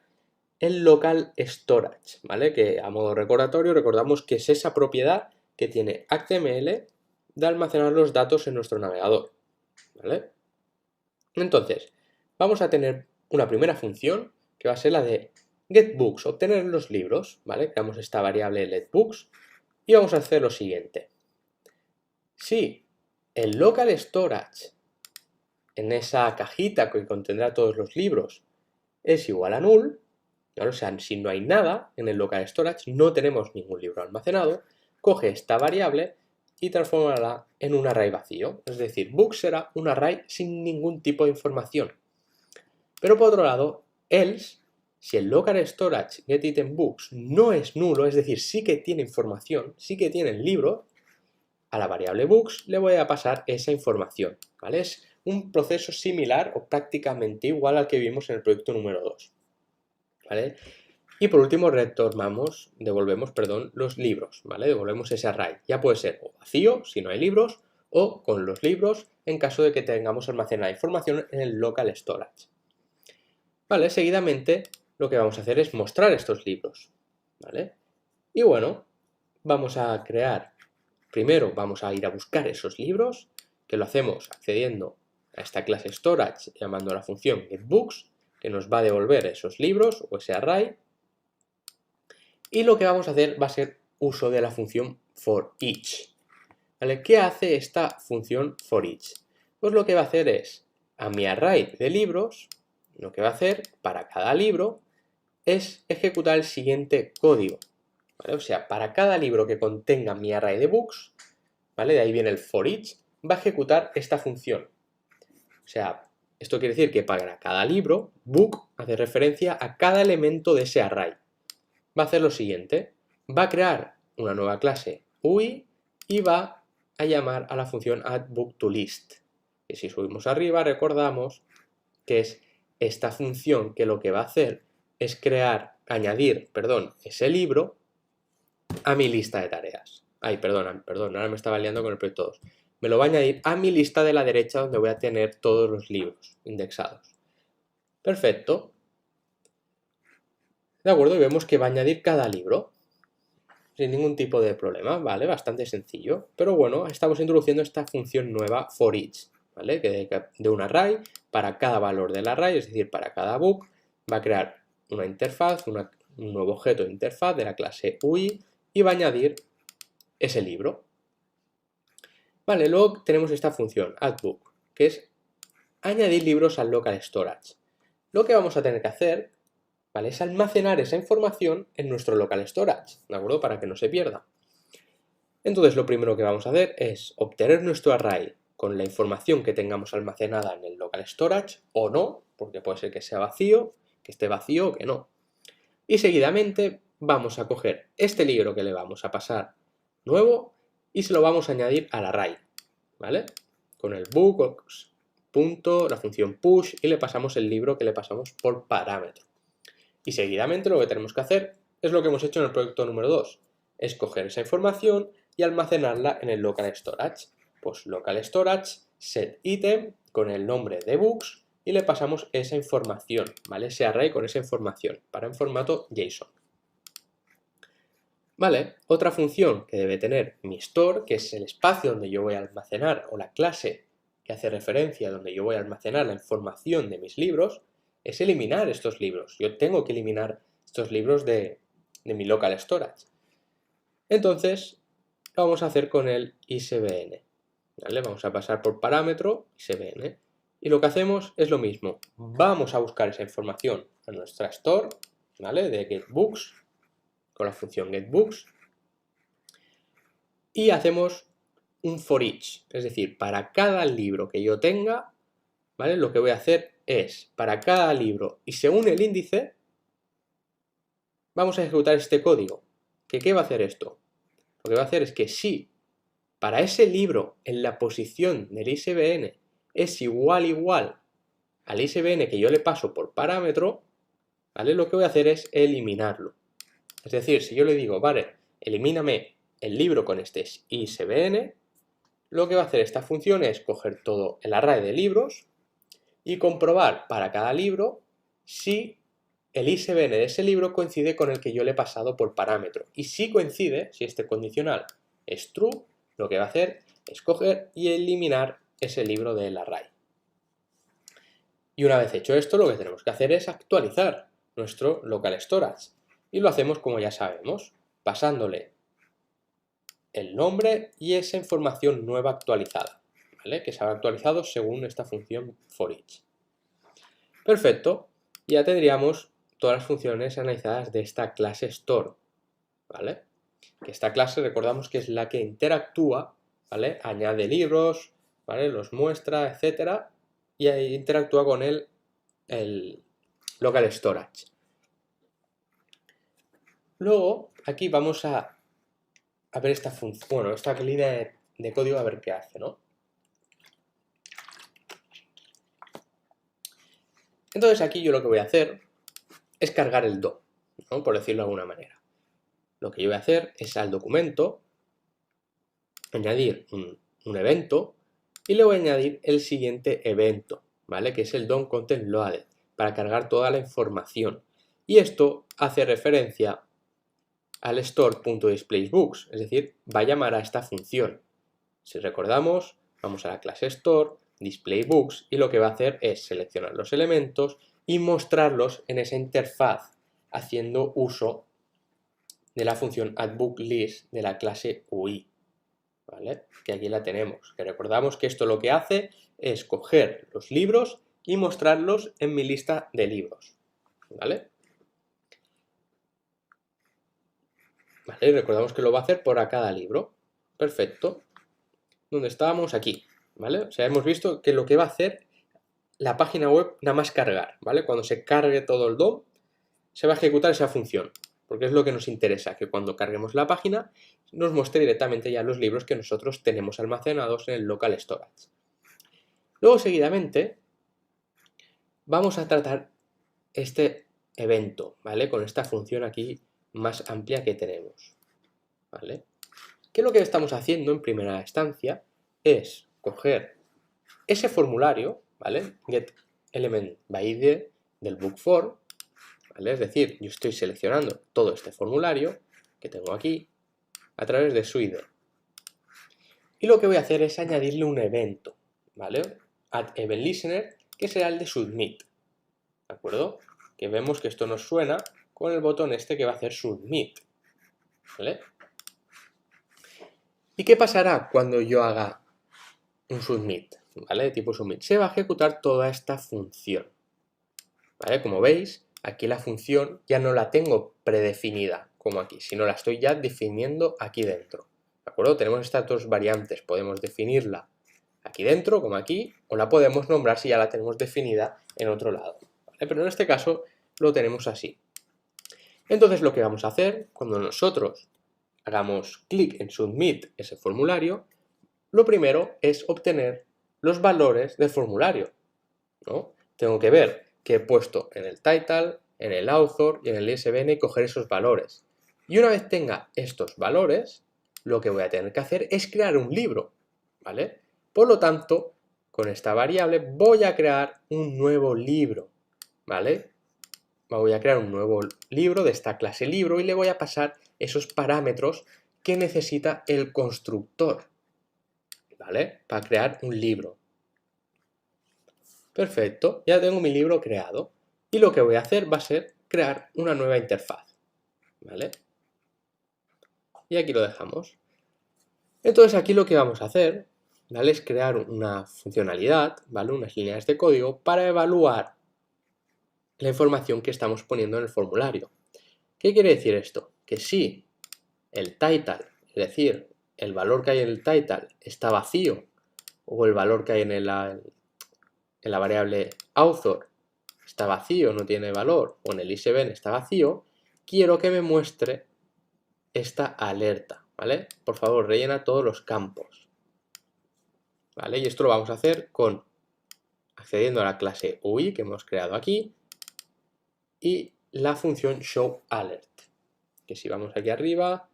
el local storage, ¿vale? Que a modo recordatorio recordamos que es esa propiedad que tiene HTML de almacenar los datos en nuestro navegador, ¿vale? Entonces, vamos a tener una primera función que va a ser la de getBooks, obtener los libros, ¿vale? Creamos esta variable letBooks y vamos a hacer lo siguiente. Si el local storage en esa cajita que contendrá todos los libros es igual a null, ¿vale? O sea, si no hay nada en el local storage, no tenemos ningún libro almacenado, coge esta variable y transformarla en un array vacío. Es decir, book será un array sin ningún tipo de información. Pero por otro lado, else, si el local storage getItemBooks no es nulo, es decir, sí que tiene información, sí que tiene el libro, a la variable books le voy a pasar esa información, ¿vale? Es un proceso similar o prácticamente igual al que vimos en el proyecto número 2, ¿vale? Y por último devolvemos los libros, ¿vale? Devolvemos ese array. Ya puede ser o vacío, si no hay libros, o con los libros en caso de que tengamos almacenada información en el local storage. Vale, seguidamente lo que vamos a hacer es mostrar estos libros, ¿vale? Y bueno, vamos a crear, primero vamos a ir a buscar esos libros, que lo hacemos accediendo a esta clase storage llamando a la función getBooks, que nos va a devolver esos libros o ese array. Y lo que vamos a hacer va a ser uso de la función forEach. ¿Vale? ¿Qué hace esta función forEach? Pues lo que va a hacer es, a mi array de libros, lo que va a hacer para cada libro es ejecutar el siguiente código. ¿Vale? O sea, para cada libro que contenga mi array de books, ¿vale? De ahí viene el forEach, va a ejecutar esta función. O sea, esto quiere decir que para cada libro, book hace referencia a cada elemento de ese array. Va a hacer lo siguiente, va a crear una nueva clase UI y va a llamar a la función addBookToList. Y si subimos arriba, recordamos que es esta función que lo que va a hacer es añadir ese libro a mi lista de tareas. Ay, perdón, ahora me estaba liando con el proyecto 2. Me lo va a añadir a mi lista de la derecha donde voy a tener todos los libros indexados. Perfecto. De acuerdo, y vemos que va a añadir cada libro sin ningún tipo de problema, ¿vale? Bastante sencillo. Pero bueno, estamos introduciendo esta función nueva forEach, ¿vale? Que de un array, para cada valor del array, es decir, para cada book, va a crear una interfaz, un nuevo objeto de interfaz de la clase UI y va a añadir ese libro. Vale, luego tenemos esta función addBook, que es añadir libros al local storage. Lo que vamos a tener que hacer, ¿vale?, es almacenar esa información en nuestro local storage, ¿de acuerdo? Para que no se pierda. Entonces lo primero que vamos a hacer es obtener nuestro array con la información que tengamos almacenada en el local storage o no, porque puede ser que sea vacío, que esté vacío o que no. Y seguidamente vamos a coger este libro que le vamos a pasar nuevo y se lo vamos a añadir al array, ¿vale? Con el books, la función push, y le pasamos el libro que le pasamos por parámetro. Y seguidamente lo que tenemos que hacer es lo que hemos hecho en el proyecto número 2, es coger esa información y almacenarla en el local storage. Pues local storage set item con el nombre de books y le pasamos esa información, ¿vale? Ese array con esa información para en formato JSON. Vale, otra función que debe tener mi store, que es el espacio donde yo voy a almacenar, o la clase que hace referencia donde yo voy a almacenar la información de mis libros, es eliminar estos libros. Yo tengo que eliminar estos libros de mi local storage. Entonces, lo vamos a hacer con el ISBN. ¿Vale? Vamos a pasar por parámetro ISBN. Y lo que hacemos es lo mismo. Vamos a buscar esa información a nuestra store, ¿vale?, de getBooks, con la función getBooks, y hacemos un forEach, es decir, para cada libro que yo tenga, ¿vale?, lo que voy a hacer es, para cada libro y según el índice, vamos a ejecutar este código. ¿Qué va a hacer esto? Lo que va a hacer es que si para ese libro en la posición del ISBN es igual al ISBN que yo le paso por parámetro, ¿vale?, lo que voy a hacer es eliminarlo. Es decir, si yo le digo, vale, elimíname el libro con este ISBN, lo que va a hacer esta función es coger todo el array de libros y comprobar para cada libro si el ISBN de ese libro coincide con el que yo le he pasado por parámetro. Y si coincide, si este condicional es true, lo que va a hacer es coger y eliminar ese libro del array. Y una vez hecho esto, lo que tenemos que hacer es actualizar nuestro local storage. Y lo hacemos como ya sabemos, pasándole el nombre y esa información nueva actualizada, ¿vale?, que se habrá actualizado según esta función forEach. Perfecto, ya tendríamos todas las funciones analizadas de esta clase store, ¿vale? Que esta clase, recordamos que es la que interactúa, ¿vale?, añade libros, ¿vale?, los muestra, etcétera, y ahí interactúa con el local storage. Luego, aquí vamos a ver esta función, bueno, esta línea de código, a ver qué hace, ¿no? Entonces aquí yo lo que voy a hacer es cargar el DOM, ¿no?, por decirlo de alguna manera. Lo que yo voy a hacer es al documento añadir un evento y le voy a añadir el siguiente evento, ¿vale?, que es el DOM content loaded, para cargar toda la información. Y esto hace referencia al store.displaysBooks, es decir, va a llamar a esta función. Si recordamos, vamos a la clase store, displaybooks, y lo que va a hacer es seleccionar los elementos y mostrarlos en esa interfaz, haciendo uso de la función addBookList de la clase UI, ¿vale? Que aquí la tenemos. Que recordamos que esto lo que hace es coger los libros y mostrarlos en mi lista de libros, ¿vale? Vale, y recordamos que lo va a hacer por a cada libro. Perfecto. ¿Dónde estábamos? Aquí, ¿vale? O sea, hemos visto que lo que va a hacer la página web nada más cargar, ¿vale? Cuando se cargue todo el DOM, se va a ejecutar esa función, porque es lo que nos interesa, que cuando carguemos la página nos muestre directamente ya los libros que nosotros tenemos almacenados en el local storage. Luego, seguidamente, vamos a tratar este evento, ¿vale? Con esta función aquí más amplia que tenemos, ¿vale? Que lo que estamos haciendo en primera instancia es coger ese formulario, ¿vale? getElementById del bookform, ¿vale? Es decir, yo estoy seleccionando todo este formulario que tengo aquí a través de su ID. Y lo que voy a hacer es añadirle un evento, ¿vale? addEventListener, que será el de submit, ¿de acuerdo? Que vemos que esto nos suena con el botón este que va a hacer submit, ¿vale? ¿Y qué pasará cuando yo haga un submit, ¿vale? De tipo submit. Se va a ejecutar toda esta función, ¿vale? Como veis, aquí la función ya no la tengo predefinida como aquí, sino la estoy ya definiendo aquí dentro, ¿de acuerdo? Tenemos estas dos variantes, podemos definirla aquí dentro, como aquí, o la podemos nombrar si ya la tenemos definida en otro lado, ¿vale? Pero en este caso lo tenemos así. Entonces lo que vamos a hacer, cuando nosotros hagamos clic en submit ese formulario, lo primero es obtener los valores del formulario, ¿no? Tengo que ver que he puesto en el title, en el author y en el ISBN y coger esos valores. Y una vez tenga estos valores, lo que voy a tener que hacer es crear un libro, ¿vale? Por lo tanto, con esta variable voy a crear un nuevo libro, ¿vale? Voy a crear un nuevo libro de esta clase libro y le voy a pasar esos parámetros que necesita el constructor, ¿vale? Para crear un libro. Perfecto, ya tengo mi libro creado. Y lo que voy a hacer va a ser crear una nueva interfaz, ¿vale? Y aquí lo dejamos. Entonces aquí lo que vamos a hacer, ¿vale? Es crear una funcionalidad, ¿vale? Unas líneas de código para evaluar la información que estamos poniendo en el formulario. ¿Qué quiere decir esto? Que si el title, es decir, el valor que hay en el title está vacío, o el valor que hay en la variable author está vacío, no tiene valor, o en el ISBN está vacío, quiero que me muestre esta alerta, ¿vale? Por favor, rellena todos los campos, ¿vale? Y esto lo vamos a hacer accediendo a la clase UI que hemos creado aquí y la función showAlert, que si vamos aquí arriba,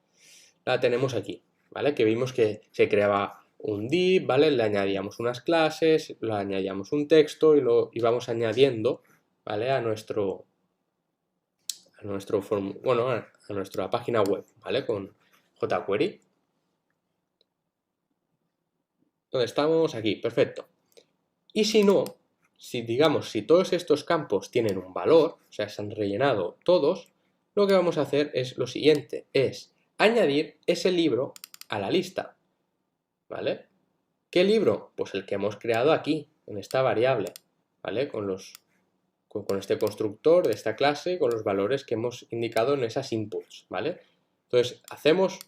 la tenemos aquí, ¿vale? Que vimos que se creaba un div, ¿vale? Le añadíamos unas clases, le añadíamos un texto y lo íbamos añadiendo, ¿vale? A nuestra página web, ¿vale? Con jQuery. ¿Dónde estamos? Aquí, perfecto. Y si no, si todos estos campos tienen un valor, o sea, se han rellenado todos, lo que vamos a hacer es lo siguiente, es añadir ese libro a la lista, ¿vale? ¿Qué libro? Pues el que hemos creado aquí, en esta variable, ¿vale? Con este constructor de esta clase, con los valores que hemos indicado en esas inputs, ¿vale? Entonces, hacemos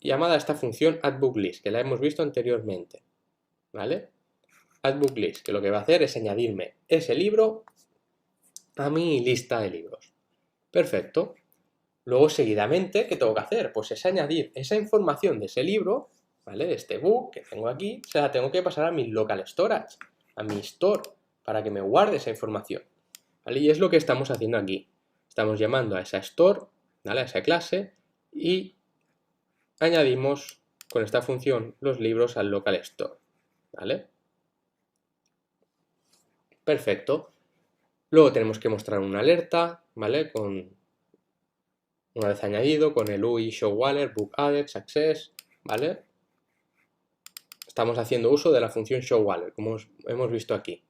llamada a esta función addBookList, que la hemos visto anteriormente, ¿vale? addBookList, que lo que va a hacer es añadirme ese libro a mi lista de libros. Perfecto. Luego, seguidamente, ¿qué tengo que hacer? Pues es añadir esa información de ese libro, ¿vale? De este book que tengo aquí, se la tengo que pasar a mi local storage, a mi store, para que me guarde esa información, ¿vale? Y es lo que estamos haciendo aquí. Estamos llamando a esa store, ¿vale? A esa clase, y añadimos con esta función los libros al local store, ¿vale? Perfecto. Luego tenemos que mostrar una alerta, ¿vale? Con una vez añadido con el UI ShowWallet, Book Added, Success, ¿vale? Estamos haciendo uso de la función ShowWallet, como hemos visto aquí,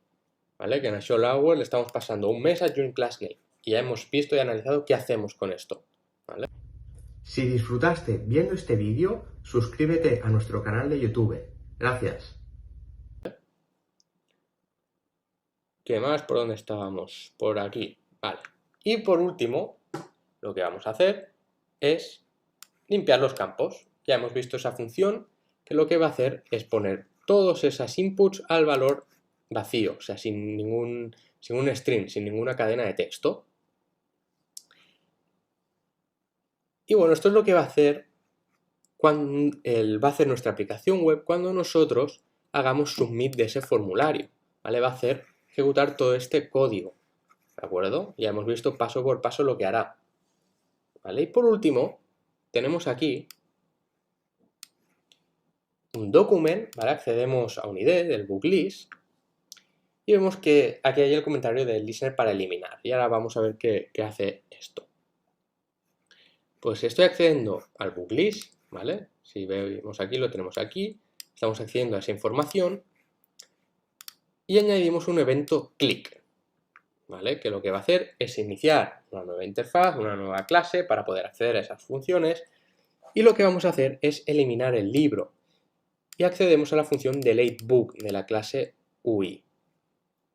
¿vale? Que en el ShowWallet le estamos pasando un message y un class name. Y ya hemos visto y analizado qué hacemos con esto, ¿vale? Si disfrutaste viendo este vídeo, suscríbete a nuestro canal de YouTube. Gracias. ¿Qué más? ¿Por dónde estábamos? Por aquí. Vale. Y por último, lo que vamos a hacer es limpiar los campos. Ya hemos visto esa función que lo que va a hacer es poner todos esos inputs al valor vacío, o sea, sin ningún string, sin ninguna cadena de texto. Y bueno, esto es lo que va a hacer va a hacer nuestra aplicación web cuando nosotros hagamos submit de ese formulario, ¿vale? Va a hacer ejecutar todo este código, ¿de acuerdo? Ya hemos visto paso por paso lo que hará, ¿vale? Y por último, tenemos aquí un document, ¿vale? Accedemos a un ID del book list y vemos que aquí hay el comentario del listener para eliminar. Y ahora vamos a ver qué hace esto. Pues estoy accediendo al book list, ¿vale? Si vemos aquí, lo tenemos aquí. Estamos accediendo a esa información y añadimos un evento click, ¿vale? Que lo que va a hacer es iniciar una nueva interfaz, una nueva clase para poder acceder a esas funciones. Y lo que vamos a hacer es eliminar el libro. Y accedemos a la función deleteBook de la clase UI,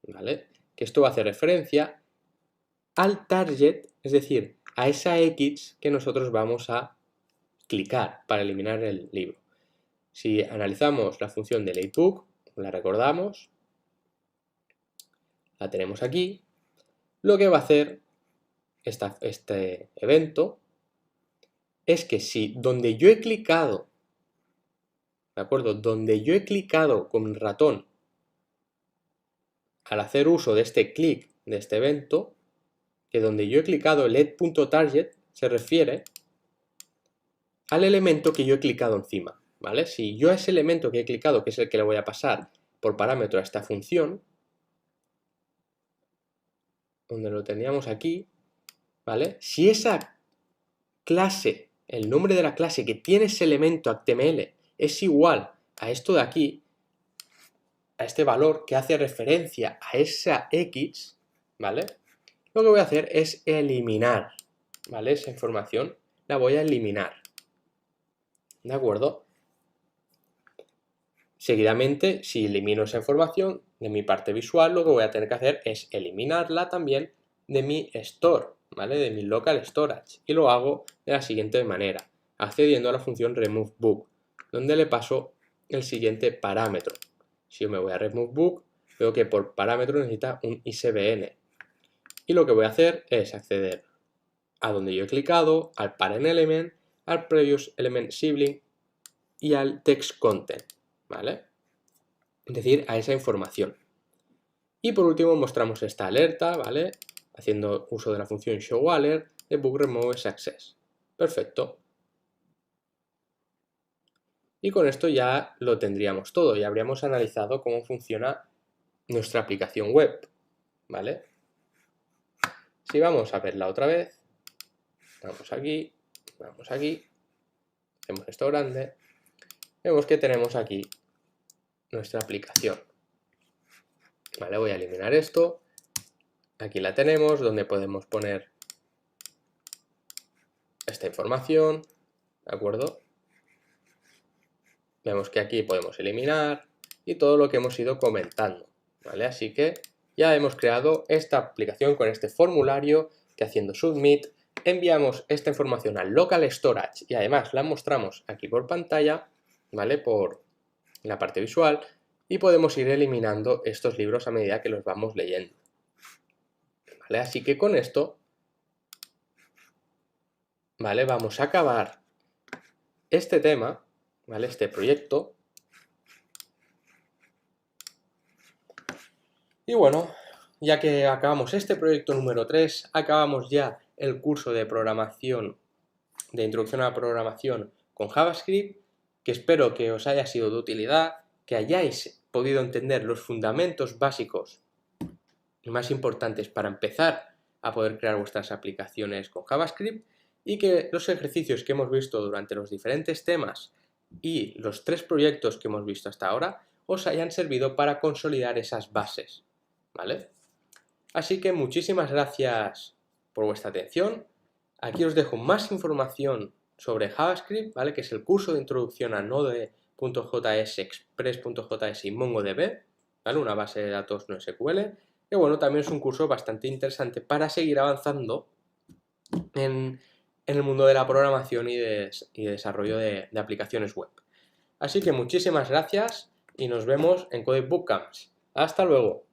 ¿vale? Que esto va a hacer referencia al target, es decir, a esa X que nosotros vamos a clicar para eliminar el libro. Si analizamos la función deleteBook, la recordamos, la tenemos aquí, lo que va a hacer este evento es que si donde yo he clicado, ¿de acuerdo? Donde yo he clicado con el ratón al hacer uso de este clic de este evento, que donde yo he clicado el ed.target se refiere al elemento que yo he clicado encima, ¿vale? Si yo a ese elemento que he clicado, que es el que le voy a pasar por parámetro a esta función, donde lo teníamos aquí, ¿vale? Si esa clase, el nombre de la clase que tiene ese elemento HTML es igual a esto de aquí, a este valor que hace referencia a esa X, ¿vale? Lo que voy a hacer es eliminar, ¿vale? Esa información la voy a eliminar, ¿de acuerdo? Seguidamente, si elimino esa información de mi parte visual, lo que voy a tener que hacer es eliminarla también de mi store, ¿vale? De mi local storage. Y lo hago de la siguiente manera, accediendo a la función removeBook, donde le paso el siguiente parámetro. Si yo me voy a removeBook, veo que por parámetro necesita un ISBN. Y lo que voy a hacer es acceder a donde yo he clicado, al parent element, al previous element sibling y al text content, ¿vale? Es decir, a esa información. Y por último mostramos esta alerta, ¿vale? Haciendo uso de la función ShowAlert de Book Remove Success. Perfecto. Y con esto ya lo tendríamos todo, ya habríamos analizado cómo funciona nuestra aplicación web, ¿vale? Si vamos a verla otra vez, vamos aquí, hacemos esto grande, vemos que tenemos aquí nuestra aplicación. Vale, voy a eliminar esto, aquí la tenemos, donde podemos poner esta información, ¿de acuerdo? Vemos que aquí podemos eliminar y todo lo que hemos ido comentando, ¿vale? Así que ya hemos creado esta aplicación con este formulario que haciendo submit enviamos esta información al local storage y además la mostramos aquí por pantalla, ¿vale? Por la parte visual y podemos ir eliminando estos libros a medida que los vamos leyendo, ¿vale? Así que con esto, ¿vale? Vamos a acabar este tema, ¿vale? Este proyecto. Y bueno, ya que acabamos este proyecto número 3, acabamos ya el curso de programación, de introducción a la programación con JavaScript, que espero que os haya sido de utilidad, que hayáis podido entender los fundamentos básicos y más importantes para empezar a poder crear vuestras aplicaciones con JavaScript y que los ejercicios que hemos visto durante los diferentes temas y los 3 proyectos que hemos visto hasta ahora os hayan servido para consolidar esas bases, ¿vale? Así que muchísimas gracias por vuestra atención. Aquí os dejo más información sobre JavaScript, ¿vale? Que es el curso de introducción a Node.js, Express.js y MongoDB, ¿vale? Una base de datos no SQL. Y bueno, también es un curso bastante interesante para seguir avanzando en el mundo de la programación y de desarrollo de aplicaciones web. Así que muchísimas gracias y nos vemos en Coding Bootcamps. ¡Hasta luego!